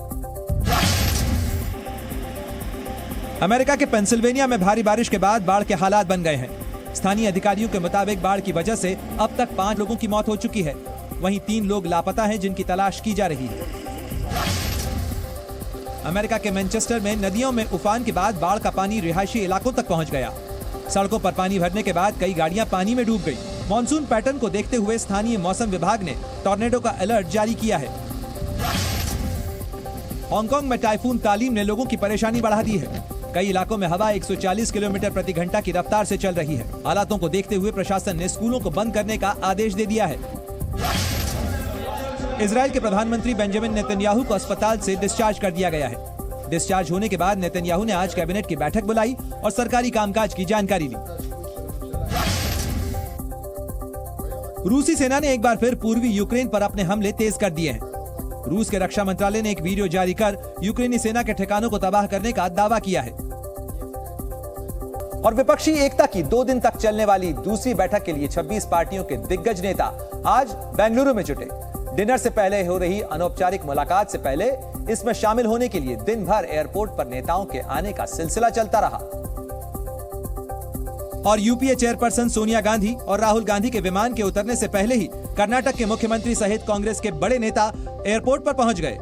अमेरिका के पेंसिल्वेनिया में भारी बारिश के बाद बाढ़ के हालात बन गए हैं। स्थानीय अधिकारियों के मुताबिक बाढ़ की वजह से अब तक 5 लोगों की मौत हो चुकी है। वहीं 3 लोग लापता हैं जिनकी तलाश की जा रही है। अमेरिका के मैनचेस्टर में नदियों में उफान के बाद बाढ़ का पानी रिहायशी इलाकों तक पहुंच गया। सड़कों पर पानी भरने के बाद कई गाड़ियां पानी में डूब गई। मॉनसून पैटर्न को देखते हुए स्थानीय मौसम विभाग ने टॉर्नेडो का अलर्ट जारी किया है। हांगकांग में टाइफून तालीम ने लोगों की परेशानी बढ़ा दी है। कई इलाकों में हवा 140 किलोमीटर प्रति घंटा की रफ्तार से चल रही है। हालातों को देखते हुए प्रशासन ने स्कूलों को बंद करने का आदेश दे दिया है। इजराइल के प्रधानमंत्री बेंजामिन नेतन्याहू को अस्पताल से डिस्चार्ज कर दिया गया है। डिस्चार्ज होने के बाद नेतन्याहू ने आज कैबिनेट की बैठक बुलाई और सरकारी कामकाज की जानकारी ली। रूसी सेना ने एक बार फिर पूर्वी यूक्रेन पर अपने हमले तेज कर दिए हैं। रूस के रक्षा मंत्रालय ने एक वीडियो जारी कर यूक्रेनी सेना के ठिकानों को तबाह करने का दावा किया है। और विपक्षी एकता की 2 दिन तक चलने वाली दूसरी बैठक के लिए 26 पार्टियों के दिग्गज नेता आज बेंगलुरु में जुटे। डिनर से पहले हो रही अनौपचारिक मुलाकात से पहले इसमें शामिल होने के लिए दिन भर एयरपोर्ट पर नेताओं के आने का सिलसिला चलता रहा। और यूपीए चेयरपर्सन सोनिया गांधी और राहुल गांधी के विमान के उतरने से पहले ही कर्नाटक के मुख्यमंत्री सहित कांग्रेस के बड़े नेता एयरपोर्ट पर पहुंच गए।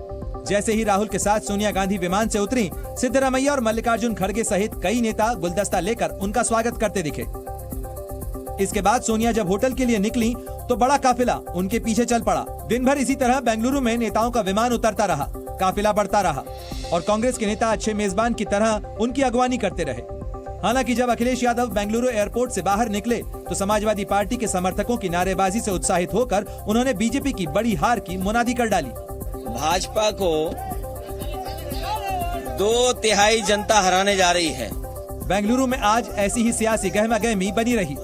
जैसे ही राहुल के साथ सोनिया गांधी विमान से उतरी, सिद्धरामैया और मल्लिकार्जुन खड़गे सहित कई नेता गुलदस्ता लेकर उनका स्वागत करते दिखे। इसके बाद सोनिया जब होटल के लिए निकली तो बड़ा काफिला उनके पीछे चल पड़ा। दिन भर इसी तरह बेंगलुरु में नेताओं का विमान उतरता रहा, काफिला बढ़ता रहा और कांग्रेस के नेता अच्छे मेजबान की तरह उनकी अगवानी करते रहे। हालांकि जब अखिलेश यादव बेंगलुरु एयरपोर्ट से बाहर निकले तो समाजवादी पार्टी के समर्थकों की नारेबाजी से उत्साहित होकर उन्होंने बीजेपी की बड़ी हार की मुनादी कर डाली। भाजपा को 2/3 जनता हराने जा रही है। बेंगलुरु में आज ऐसी ही सियासी गहमागहमी बनी रही।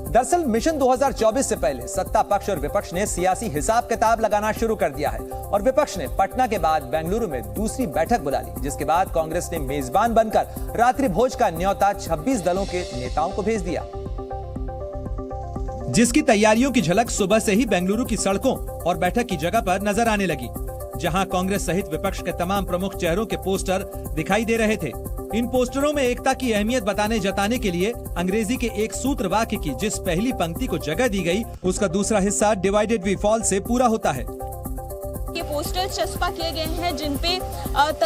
दरअसल मिशन 2024 से पहले सत्ता पक्ष और विपक्ष ने सियासी हिसाब किताब लगाना शुरू कर दिया है और विपक्ष ने पटना के बाद बेंगलुरु में दूसरी बैठक बुला ली, जिसके बाद कांग्रेस ने मेजबान बनकर रात्रि भोज का न्योता 26 दलों के नेताओं को भेज दिया, जिसकी तैयारियों की झलक सुबह से ही बेंगलुरु की सड़कों और बैठक की जगह पर नजर आने लगी, जहां कांग्रेस सहित विपक्ष के तमाम प्रमुख चेहरों के पोस्टर दिखाई दे रहे थे। इन पोस्टरों में एकता की अहमियत जताने के लिए अंग्रेजी के एक सूत्र वाक्य की जिस पहली पंक्ति को जगह दी गई, उसका दूसरा हिस्सा डिवाइडेड वी फॉल से पूरा होता है। ये पोस्टर्स चस्पा किए गए हैं जिनपे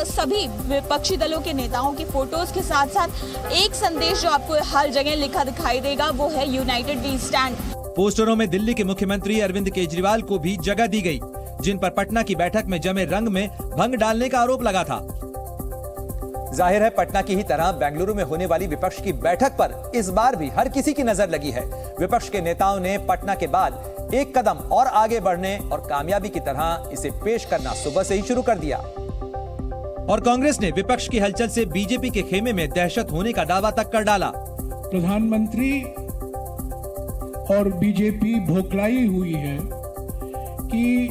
सभी विपक्षी दलों के नेताओं की फोटोज के साथ साथ एक संदेश जो आपको हर जगह लिखा दिखाई देगा, वो है यूनाइटेड वी स्टैंड। पोस्टरों में दिल्ली के मुख्यमंत्री अरविंद केजरीवाल को भी जगह दी गई, जिन पर पटना की बैठक में जमे रंग में भंग डालने का आरोप लगा था। जाहिर है पटना की ही तरह बेंगलुरु में होने वाली विपक्ष की बैठक पर इस बार भी हर किसी की नजर लगी है। विपक्ष के नेताओं ने पटना के बाद एक कदम और आगे बढ़ने और कामयाबी की तरह इसे पेश करना सुबह से ही शुरू कर दिया। और कांग्रेस ने विपक्ष की हलचल से बीजेपी के खेमे में दहशत होने का दावा तक कर डाला। प्रधानमंत्री और बीजेपी भोखलाई हुई है कि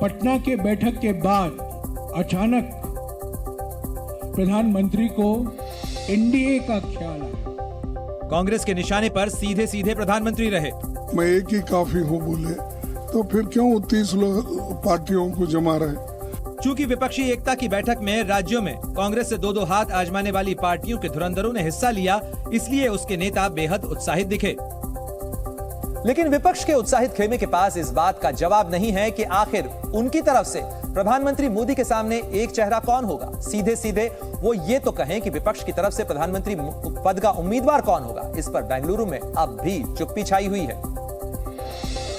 पटना के बैठक के बाद अचानक प्रधानमंत्री को एनडीए का ख्याल आया। कांग्रेस के निशाने पर सीधे सीधे प्रधानमंत्री रहे। मैं एक ही काफी हूँ बोले तो फिर क्यों 30 पार्टियों को जमा रहे। चूंकि विपक्षी एकता की बैठक में राज्यों में कांग्रेस से 2-2 हाथ आजमाने वाली पार्टियों के धुरंधरों ने हिस्सा लिया, इसलिए उसके नेता बेहद उत्साहित दिखे। लेकिन विपक्ष के उत्साहित खेमे के पास इस बात का जवाब नहीं है कि आखिर उनकी तरफ से प्रधानमंत्री मोदी के सामने एक चेहरा कौन होगा। सीधे सीधे वो ये तो कहें कि विपक्ष की तरफ से प्रधानमंत्री पद का उम्मीदवार कौन होगा, इस पर बेंगलुरु में अब भी चुप्पी छाई हुई है।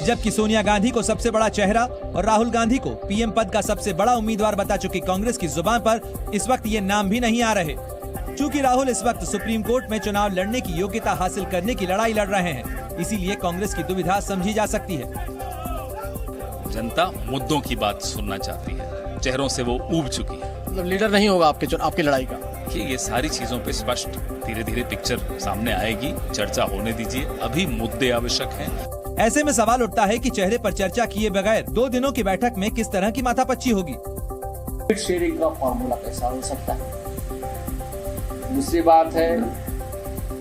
जबकि सोनिया गांधी को सबसे बड़ा चेहरा और राहुल गांधी को पीएम पद का सबसे बड़ा उम्मीदवार बता चुकी कांग्रेस की जुबान पर इस वक्त ये नाम भी नहीं आ रहे। चूंकि राहुल इस वक्त सुप्रीम कोर्ट में चुनाव लड़ने की योग्यता हासिल करने की लड़ाई लड़ रहे हैं, इसीलिए कांग्रेस की दुविधा समझी जा सकती है। जनता मुद्दों की बात सुनना चाहती है, चेहरों से वो ऊब चुकी है। मतलब लीडर नहीं होगा आपकी लड़ाई का। ये सारी चीजों पे स्पष्ट धीरे धीरे पिक्चर सामने आएगी, चर्चा होने दीजिए, अभी मुद्दे आवश्यक हैं। ऐसे में सवाल उठता है कि चेहरे पर चर्चा किए बगैर 2 दिनों की बैठक में किस तरह की माथापच्ची होगी। सीट शेयरिंग का फॉर्मूला कैसा हो सकता है। दूसरी बात है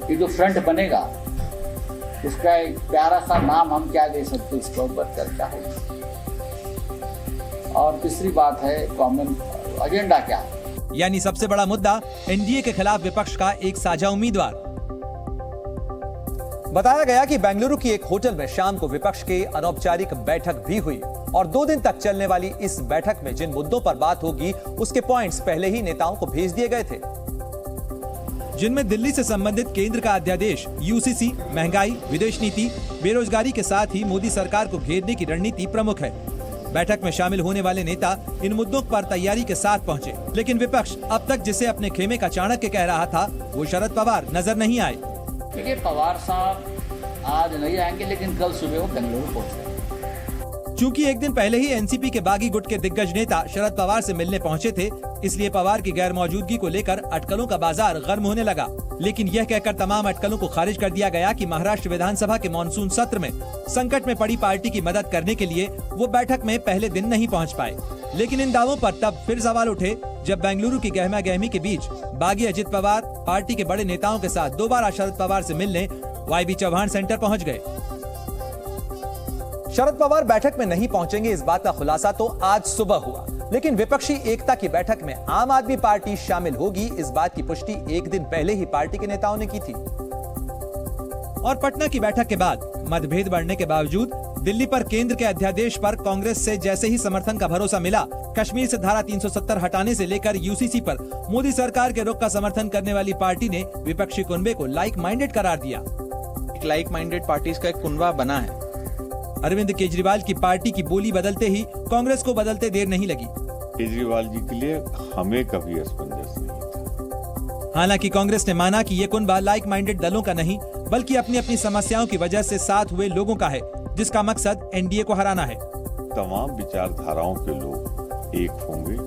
कि जो फ्रंट बनेगा उसका एक प्यारा सा नाम हम क्या दे सकते, इसके ऊपर चर्चा होगी। और तीसरी बात है कॉमन एजेंडा क्या है। यानी सबसे बड़ा मुद्दा एनडीए के खिलाफ विपक्ष का एक साझा उम्मीदवार। बताया गया कि बेंगलुरु की एक होटल में शाम को विपक्ष की अनौपचारिक बैठक भी हुई और 2 दिन तक चलने वाली इस बैठक में जिन मुद्दों पर बात होगी उसके पॉइंट्स पहले ही नेताओं को भेज दिए गए थे, जिनमें दिल्ली से संबंधित केंद्र का अध्यादेश, यूसीसी, महंगाई, विदेश नीति, बेरोजगारी के साथ ही मोदी सरकार को घेरने की रणनीति प्रमुख है। बैठक में शामिल होने वाले नेता इन मुद्दों पर तैयारी के साथ पहुंचे, लेकिन विपक्ष अब तक जिसे अपने खेमे का चाणक्य कह रहा था वो शरद पवार नजर नहीं आए। देखिए, पवार साहब आज नहीं आएंगे, लेकिन कल सुबह वो बेंगलुरु पहुंच गए। चूंकि एक दिन पहले ही एनसीपी के बागी गुट के दिग्गज नेता शरद पवार से मिलने पहुंचे थे, इसलिए पवार की गैर मौजूदगी को लेकर अटकलों का बाजार गर्म होने लगा। लेकिन यह कहकर तमाम अटकलों को खारिज कर दिया गया कि महाराष्ट्र विधानसभा के मानसून सत्र में संकट में पड़ी पार्टी की मदद करने के लिए वो बैठक में पहले दिन नहीं पहुंच पाए। लेकिन इन दावों पर तब फिर सवाल उठे जब बेंगलुरु की गहमा गहमी के बीच बागी अजित पवार पार्टी के बड़े नेताओं के साथ दोबारा शरद पवार से मिलने वाईबी चौहान सेंटर पहुंच गए। शरद पवार बैठक में नहीं पहुंचेंगे, इस बात का खुलासा तो आज सुबह हुआ, लेकिन विपक्षी एकता की बैठक में आम आदमी पार्टी शामिल होगी, इस बात की पुष्टि एक दिन पहले ही पार्टी के नेताओं ने की थी। और पटना की बैठक के बाद मतभेद बढ़ने के बावजूद दिल्ली पर केंद्र के अध्यादेश पर कांग्रेस से जैसे ही समर्थन का भरोसा मिला, कश्मीर से धारा 370 हटाने से लेकर यूसीसी पर मोदी सरकार के रुख का समर्थन करने वाली पार्टी ने विपक्षी कुनबे को लाइक माइंडेड करार दिया। एक लाइक माइंडेड पार्टीज का एक कुनबा बना है। अरविंद केजरीवाल की पार्टी की बोली बदलते ही कांग्रेस को बदलते देर नहीं लगी। केजरीवाल जी के लिए हमें कभी असमंजस नहीं था। हालांकि कांग्रेस ने माना कि ये कुनबा लाइक माइंडेड दलों का नहीं बल्कि अपनी अपनी समस्याओं की वजह से साथ हुए लोगों का है, जिसका मकसद एनडीए को हराना है। तमाम विचारधाराओं के लोग एक होंगे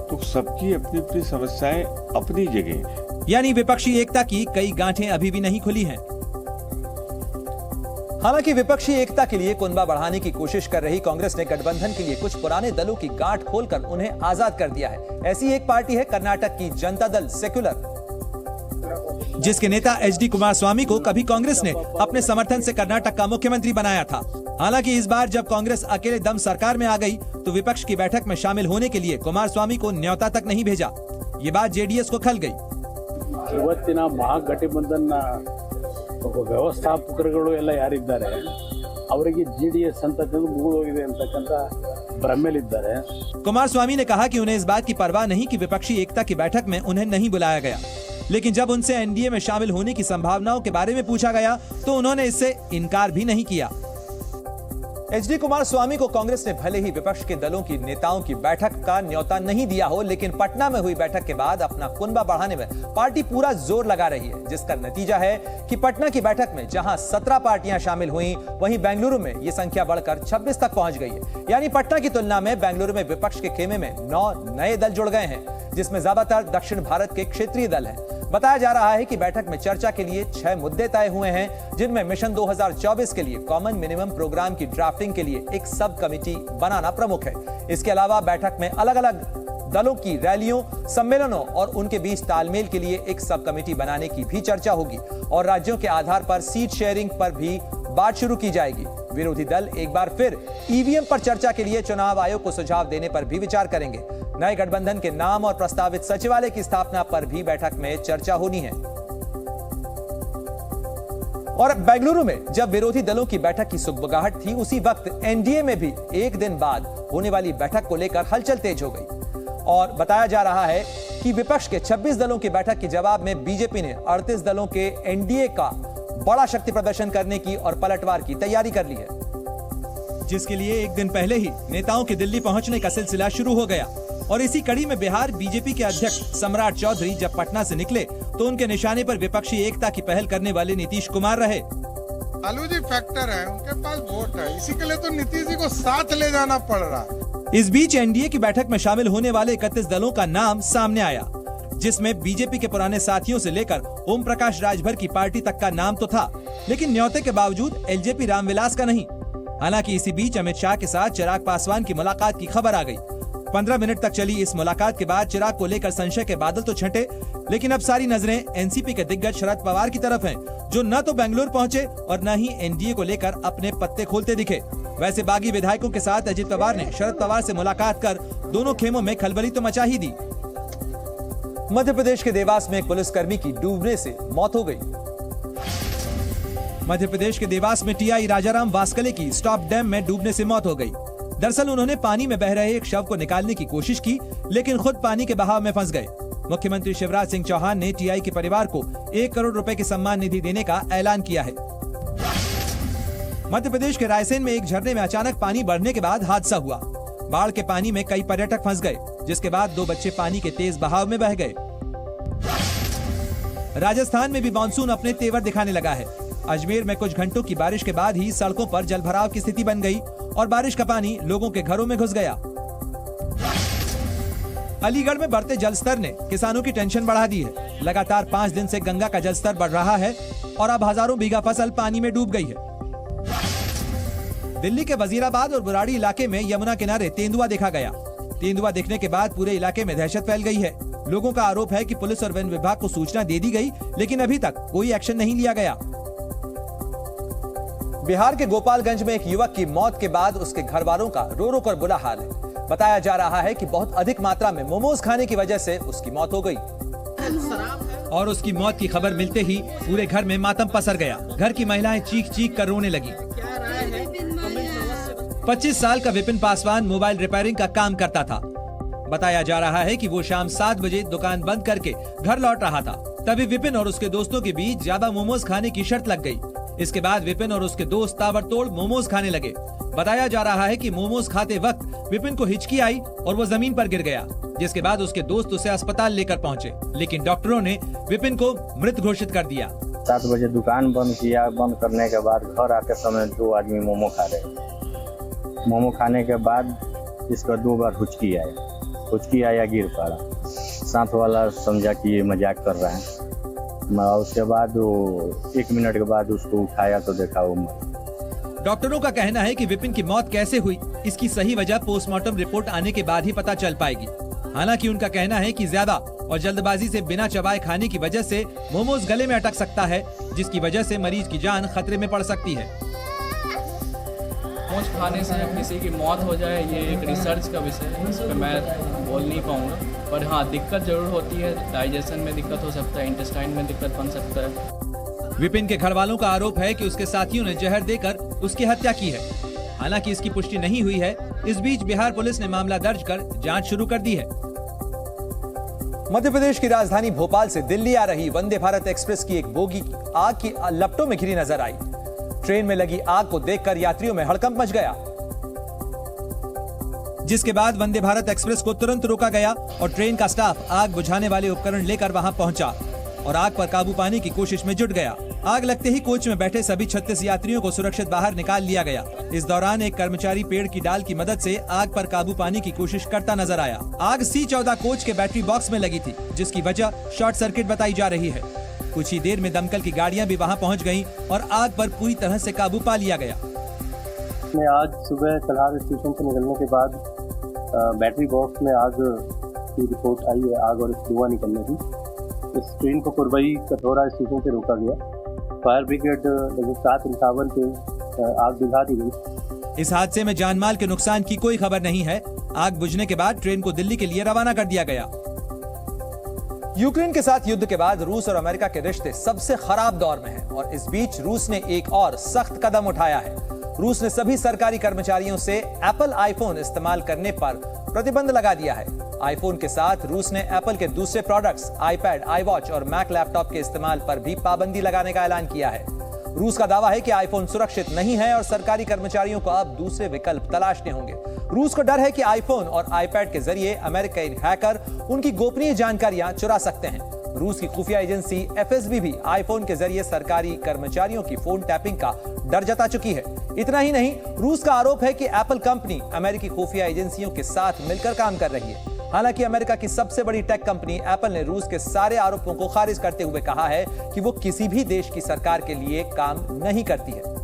तो सबकी अपनी अपनी समस्याएं अपनी जगह, यानी विपक्षी एकता की कई गांठें अभी भी नहीं खुली हैं। हालांकि विपक्षी एकता के लिए कुनबा बढ़ाने की कोशिश कर रही कांग्रेस ने गठबंधन के लिए कुछ पुराने दलों की गांठ खोलकर उन्हें आजाद कर दिया है। ऐसी एक पार्टी है कर्नाटक की जनता दल सेक्युलर, जिसके नेता एचडी कुमारस्वामी को कभी कांग्रेस ने अपने समर्थन से कर्नाटक का मुख्यमंत्री बनाया था। हालांकि इस बार जब कांग्रेस अकेले दम सरकार में आ गई तो विपक्ष की बैठक में शामिल होने के लिए कुमारस्वामी को न्योता तक नहीं भेजा। ये बात जेडीएस को खल गई। ಇವತ್ತಿನ ಮಹಾಗಠಬಂಧನ ವ್ಯವಸ್ಥಾಪಕರುಗಳು ಎಲ್ಲ ಯಾರಿದ್ದಾರೆ ಅವರಿಗೆ जेडीएस ಅಂತಕ್ಕಂಥ ಮುಗಿದೋಗಿದೆ ಅಂತಕ್ಕಂಥ ಭ್ರಮೆಯಲ್ಲಿದ್ದಾರೆ। कुमारस्वामी ने कहा कि उन्हें इस बात की परवाह नहीं कि विपक्षी एकता की बैठक में उन्हें नहीं बुलाया गया, लेकिन जब उनसे एनडीए में शामिल होने की संभावनाओं के बारे में पूछा गया तो उन्होंने इससे इनकार भी नहीं किया। एचडी कुमारस्वामी को कांग्रेस ने भले ही विपक्ष के दलों की नेताओं की बैठक का न्योता नहीं दिया हो, लेकिन पटना में हुई बैठक के बाद अपना कुनबा बढ़ाने में पार्टी पूरा जोर लगा रही है, जिसका नतीजा है कि पटना की बैठक में जहां 17 पार्टियां शामिल हुई, वहीं बेंगलुरु में ये संख्या बढ़कर 26 तक पहुंच गई है। यानी पटना की तुलना में बेंगलुरु में विपक्ष के खेमे में 9 नए दल जुड़ गए हैं, जिसमें ज्यादातर दक्षिण भारत के क्षेत्रीय दल हैं। बताया जा रहा है कि बैठक में चर्चा के लिए 6 मुद्दे तय हुए हैं, जिनमें मिशन 2024 के लिए कॉमन मिनिमम प्रोग्राम की ड्राफ्टिंग के लिए एक सब कमेटी बनाना प्रमुख है। इसके अलावा बैठक में अलग अलग दलों की रैलियों, सम्मेलनों और उनके बीच तालमेल के लिए एक सब कमेटी बनाने की भी चर्चा होगी और राज्यों के आधार पर सीट शेयरिंग पर भी बात शुरू की जाएगी। विरोधी दल एक बार फिर ईवीएम पर चर्चा के लिए चुनाव आयोग को सुझाव देने पर भी विचार करेंगे। नए गठबंधन के नाम और प्रस्तावित सचिवालय की स्थापना पर भी बैठक में चर्चा होनी है। और बेंगलुरु में जब विरोधी दलों की बैठक की सुगबुगाहट थी, उसी वक्त एनडीए में भी एक दिन बाद होने वाली बैठक को लेकर हलचल तेज हो गई और बताया जा रहा है कि विपक्ष के 26 दलों की बैठक के जवाब में बीजेपी ने 38 दलों के एनडीए का बड़ा शक्ति प्रदर्शन करने की और पलटवार की तैयारी कर ली है, जिसके लिए एक दिन पहले ही नेताओं के दिल्ली पहुंचने का सिलसिला शुरू हो गया। और इसी कड़ी में बिहार बीजेपी के अध्यक्ष सम्राट चौधरी जब पटना से निकले तो उनके निशाने पर विपक्षी एकता की पहल करने वाले नीतीश कुमार रहे। लालू जी फैक्टर है, उनके पास वोट है, इसी के लिए तो नीतीश जी को साथ ले जाना पड़ रहा है। इस बीच एनडीए की बैठक में शामिल होने वाले 31 दलों का नाम सामने आया। जिसमें बीजेपी के पुराने साथियों से लेकर ओम प्रकाश राजभर की पार्टी तक का नाम तो था, लेकिन न्योते के बावजूद एलजेपी रामविलास का नहीं। हालांकि इसी बीच अमित शाह के साथ चिराग पासवान की मुलाकात की खबर आ गई। 15 मिनट तक चली इस मुलाकात के बाद चिराग को लेकर संशय के बादल तो छंटे, लेकिन अब सारी नजरें एनसीपी के दिग्गज शरद पवार की तरफ हैं, जो न तो बेंगलुरु पहुंचे और न ही एनडीए को लेकर अपने पत्ते खोलते दिखे। वैसे बागी विधायकों के साथ अजित पवार ने शरद पवार से मुलाकात कर दोनों खेमों में खलबली तो मचा ही दी। मध्य प्रदेश के देवास में एक पुलिसकर्मी की डूबने से मौत हो गई। मध्य प्रदेश के देवास में टीआई राजाराम वास्कले की स्टॉप डैम में डूबने से मौत हो गई। दरअसल उन्होंने पानी में बह रहे एक शव को निकालने की कोशिश की, लेकिन खुद पानी के बहाव में फंस गए। मुख्यमंत्री शिवराज सिंह चौहान ने टीआई के परिवार को 1 करोड़ रुपए की सम्मान निधि देने का ऐलान किया है। मध्य प्रदेश के रायसेन में एक झरने में अचानक पानी बढ़ने के बाद हादसा हुआ। बाढ़ के पानी में कई पर्यटक फंस गए, जिसके बाद 2 बच्चे पानी के तेज बहाव में बह गए। राजस्थान में भी मानसून अपने तेवर दिखाने लगा है। अजमेर में कुछ घंटों की बारिश के बाद ही सड़कों पर जलभराव की स्थिति बन गई और बारिश का पानी लोगों के घरों में घुस गया। अलीगढ़ में बढ़ते जलस्तर ने किसानों की टेंशन बढ़ा दी है। लगातार 5 दिन से गंगा का जलस्तर बढ़ रहा है और अब हजारों बीघा फसल पानी में डूब गई है। दिल्ली के वजीराबाद और बुराड़ी इलाके में यमुना किनारे तेंदुआ देखा गया। तेंदुआ दिखने के बाद पूरे इलाके में दहशत फैल गई है। लोगों का आरोप है कि पुलिस और वन विभाग को सूचना दे दी गई, लेकिन अभी तक कोई एक्शन नहीं लिया गया। बिहार के गोपालगंज में एक युवक की मौत के बाद उसके घर वालों का रो रो कर बुरा हाल है। बताया जा रहा है कि बहुत अधिक मात्रा में मोमोज खाने की वजह से उसकी मौत हो गई और उसकी मौत की खबर मिलते ही पूरे घर में मातम पसर गया। घर की महिलाएं चीख चीख कर रोने लगी। 25 साल का विपिन पासवान मोबाइल रिपेयरिंग का काम करता था। बताया जा रहा है कि वो शाम 7 बजे दुकान बंद करके घर लौट रहा था। तभी विपिन और उसके दोस्तों के बीच ज्यादा मोमोज खाने की शर्त लग गई। इसके बाद विपिन और उसके दोस्त ताबड़तोड़ मोमोज खाने लगे। बताया जा रहा है कि मोमोज खाते वक्त विपिन को हिचकी आई और वो जमीन पर गिर गया, जिसके बाद उसके दोस्त उसे अस्पताल लेकर पहुंचे, लेकिन डॉक्टरों ने विपिन को मृत घोषित कर दिया। 7 बजे दुकान बंद किया। बंद करने के बाद घर आते समय 2 आदमी मोमो खा रहे। मोमो खाने के बाद इसका 2 बार हुचकी आया, गिर पड़ा। साथ वाला समझा कि ये मजाक कर रहा है। उसके बाद 1 मिनट के बाद उसको उठाया तो देखा वो मर। डॉक्टरों का कहना है कि विपिन की मौत कैसे हुई, इसकी सही वजह पोस्टमार्टम रिपोर्ट आने के बाद ही पता चल पाएगी। हालांकि उनका कहना है कि ज्यादा और जल्दबाजी से बिना चबाए खाने की वजह से मोमोज गले में अटक सकता है, जिसकी वजह से मरीज की जान खतरे में पड़ सकती है। मोमोज खाने से किसी की मौत हो जाए, ये एक रिसर्च का विषय है, इस पर मैं बोल नहीं पाऊंगा। पर हाँ, दिक्कत जरूर होती है। डाइजेशन में दिक्कत हो सकता है, इंटेस्टाइन में दिक्कत बन सकता है। विपिन के घर वालों का आरोप है कि उसके साथियों ने जहर देकर उसकी हत्या की है। हालांकि इसकी पुष्टि नहीं हुई है। इस बीच बिहार पुलिस ने मामला दर्ज कर जांच शुरू कर दी है। मध्य प्रदेश की राजधानी भोपाल से दिल्ली आ रही वंदे भारत एक्सप्रेस की एक बोगी आग की लपटों में घिरी नजर आई। ट्रेन में लगी आग को देखकर यात्रियों में हड़कंप मच गया, जिसके बाद वंदे भारत एक्सप्रेस को तुरंत रोका गया और ट्रेन का स्टाफ आग बुझाने वाले उपकरण लेकर वहां पहुंचा और आग पर काबू पाने की कोशिश में जुट गया। आग लगते ही कोच में बैठे सभी 36 यात्रियों को सुरक्षित बाहर निकाल लिया गया। इस दौरान एक कर्मचारी पेड़ की डाल की मदद से आग पर काबू पाने की कोशिश करता नजर आया। आग C14 कोच के बैटरी बॉक्स में लगी थी, जिसकी वजह शॉर्ट सर्किट बताई जा रही है। कुछ ही देर में दमकल की गाड़ियां भी वहां पहुंच गईं और आग पर पूरी तरह से काबू पा लिया गया। आज सुबह कलहार स्टेशन से निकलने के बाद बैटरी बॉक्स में आग की रिपोर्ट आई है, आग और धुआं निकलने की। इस ट्रेन को कुरबई कथौरा स्टेशन से रोका गया। फायर ब्रिगेड लगभग 7:51 पे आग बुझा दी गई। इस हादसे में जानमाल के नुकसान की कोई खबर नहीं है। आग बुझने के बाद ट्रेन को दिल्ली के लिए रवाना कर दिया गया। यूक्रेन के साथ युद्ध के बाद रूस और अमेरिका के रिश्ते सबसे खराब दौर में हैं और इस बीच रूस ने एक और सख्त कदम उठाया है। रूस ने सभी सरकारी कर्मचारियों से एप्पल आईफोन इस्तेमाल करने पर प्रतिबंध लगा दिया है। आईफोन के साथ रूस ने एप्पल के दूसरे प्रोडक्ट्स आईपैड, आईवॉच और मैक लैपटॉप के इस्तेमाल पर भी पाबंदी लगाने का ऐलान किया है। रूस का दावा है कि आईफोन सुरक्षित नहीं है और सरकारी कर्मचारियों को अब दूसरे विकल्प तलाशने होंगे। रूस को डर है कि आईफोन और आईपैड के जरिए अमेरिकी हैकर उनकी गोपनीय जानकारियां चुरा सकते हैं। रूस की खुफिया एजेंसी एफएसबी भी आईफोन के जरिए सरकारी कर्मचारियों की फोन टैपिंग का डर जता चुकी है। इतना ही नहीं, रूस का आरोप है कि एप्पल कंपनी अमेरिकी खुफिया एजेंसियों के साथ मिलकर काम कर रही है। हालांकि अमेरिका की सबसे बड़ी टेक कंपनी एप्पल ने रूस के सारे आरोपों को खारिज करते हुए कहा है कि वो किसी भी देश की सरकार के लिए काम नहीं करती है।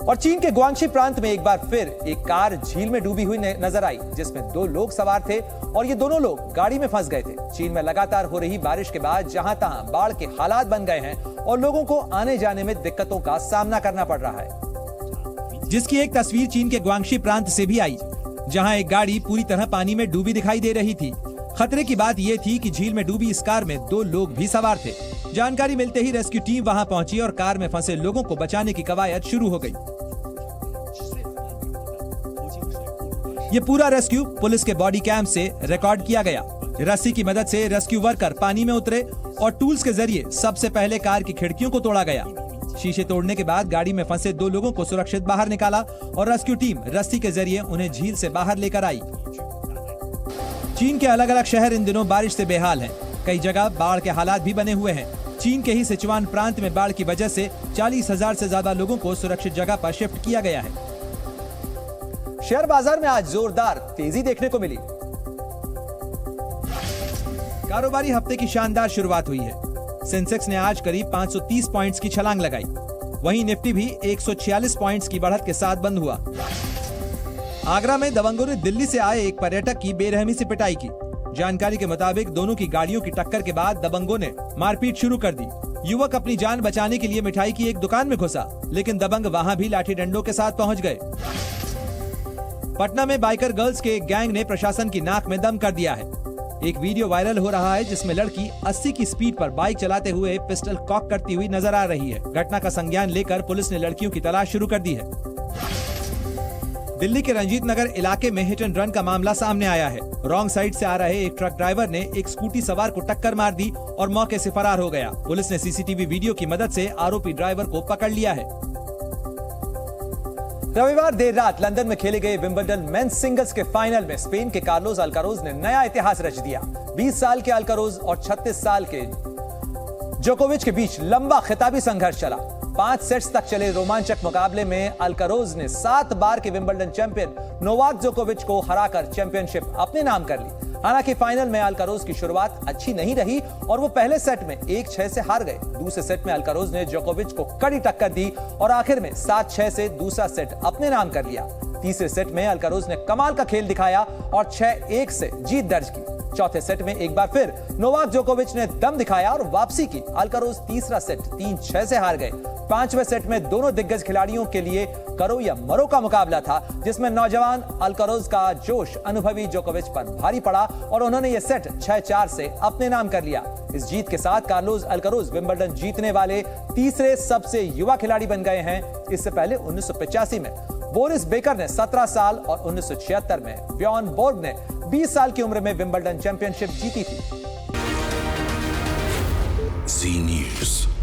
और चीन के ग्वांगशी प्रांत में एक बार फिर एक कार झील में डूबी हुई नजर आई, जिसमें 2 लोग सवार थे और ये दोनों लोग गाड़ी में फंस गए थे। चीन में लगातार हो रही बारिश के बाद जहां तहां बाढ़ के हालात बन गए हैं और लोगों को आने जाने में दिक्कतों का सामना करना पड़ रहा है, जिसकी एक तस्वीर चीन के ग्वांगशी प्रांत से भी आई, जहां एक गाड़ी पूरी तरह पानी में डूबी दिखाई दे रही थी। खतरे की बात यह थी कि झील में डूबी इस कार में 2 लोग भी सवार थे। जानकारी मिलते ही रेस्क्यू टीम वहां पहुंची और कार में फंसे लोगों को बचाने की कवायद शुरू हो गई। ये पूरा रेस्क्यू पुलिस के बॉडी कैम से रिकॉर्ड किया गया। रस्सी की मदद से रेस्क्यू वर्कर पानी में उतरे और टूल्स के जरिए सबसे पहले कार की खिड़कियों को तोड़ा गया। शीशे तोड़ने के बाद गाड़ी में फंसे 2 लोगों को सुरक्षित बाहर निकाला और रेस्क्यू टीम रस्सी के जरिए उन्हें झील से बाहर लेकर आई। चीन के अलग अलग शहर इन दिनों बारिश से बेहाल हैं। कई जगह बाढ़ के हालात भी बने हुए हैं। चीन के ही सिचुआन प्रांत में बाढ़ की वजह से 40,000 से ज्यादा लोगों को सुरक्षित जगह पर शिफ्ट किया गया है। शेयर बाजार में आज जोरदार तेजी देखने को मिली। कारोबारी हफ्ते की शानदार शुरुआत हुई है। सेंसेक्स ने आज करीब 530 पॉइंट्स की छलांग लगाई। वहीं निफ्टी भी 146 पॉइंट्स की बढ़त के साथ बंद हुआ। आगरा में दबंगों ने दिल्ली से आए एक पर्यटक की बेरहमी से पिटाई की। जानकारी के मुताबिक दोनों की गाड़ियों की टक्कर के बाद दबंगों ने मारपीट शुरू कर दी। युवक अपनी जान बचाने के लिए मिठाई की एक दुकान में घुसा, लेकिन दबंग वहां भी लाठी डंडों के साथ पहुंच गए। पटना में बाइकर गर्ल्स के एक गैंग ने प्रशासन की नाक में दम कर दिया है। एक वीडियो वायरल हो रहा है जिसमें लड़की 80 की स्पीड पर बाइक चलाते हुए पिस्टल कॉक करती हुई नजर आ रही है। घटना का संज्ञान लेकर पुलिस ने लड़कियों की तलाश शुरू कर दी है। दिल्ली के रंजीत नगर इलाके में हिट एंड रन का मामला सामने आया है। रॉन्ग साइड से आ रहे एक ट्रक ड्राइवर ने एक स्कूटी सवार को टक्कर मार दी और मौके से फरार हो गया। पुलिस ने सीसीटीवी वीडियो की मदद से आरोपी ड्राइवर को पकड़ लिया है। रविवार देर रात लंदन में खेले गए विंबलडन मेंस सिंगल्स के फाइनल में स्पेन के कार्लोस अल्काराज ने नया इतिहास रच दिया। 20 साल के अल्काराज और 36 साल के जोकोविच के बीच लंबा खिताबी संघर्ष चला। 5 सेट्स तक चले रोमांचक मुकाबले में अल्काराज ने 7 बार के विंबलडन चैंपियन नोवाक जोकोविच को हराकर चैंपियनशिप अपने नाम कर ली। हालांकि फाइनल में अल्काराज की शुरुआत अच्छी नहीं रही और वो पहले सेट में 1-6 से हार गए। दूसरे सेट में अल्काराज ने जोकोविच को कड़ी टक्कर दी और आखिर में 7-6 से दूसरा सेट अपने नाम कर लिया। तीसरे सेट में अल्काराज ने कमाल का खेल दिखाया और 6-1 से जीत दर्ज की। चौथे सेट में एक बार फिर नोवाक जोकोविच ने दम दिखाया और वापसी की। अल्काराज तीसरा सेट 3-6 से हार गए। 5वें सेट में दोनों दिग्गज खिलाड़ियों के लिए करो या मरो का मुकाबला था, जिसमें नौजवान अल्काराज का जोश अनुभवी जोकोविच पर भारी पड़ा और उन्होंने यह सेट 6-4 से अपने नाम कर लिया। इस जीत के साथ कार्लोस अल्काराज विंबलडन जीतने वाले तीसरे सबसे युवा खिलाड़ी बन गए हैं। इससे पहले 1985 में बोरिस बेकर ने 17 साल और 1976 में ब्jorn borg ने 20 साल की उम्र में विंबलडन चैंपियनशिप जीती थी। जी न्यूज़।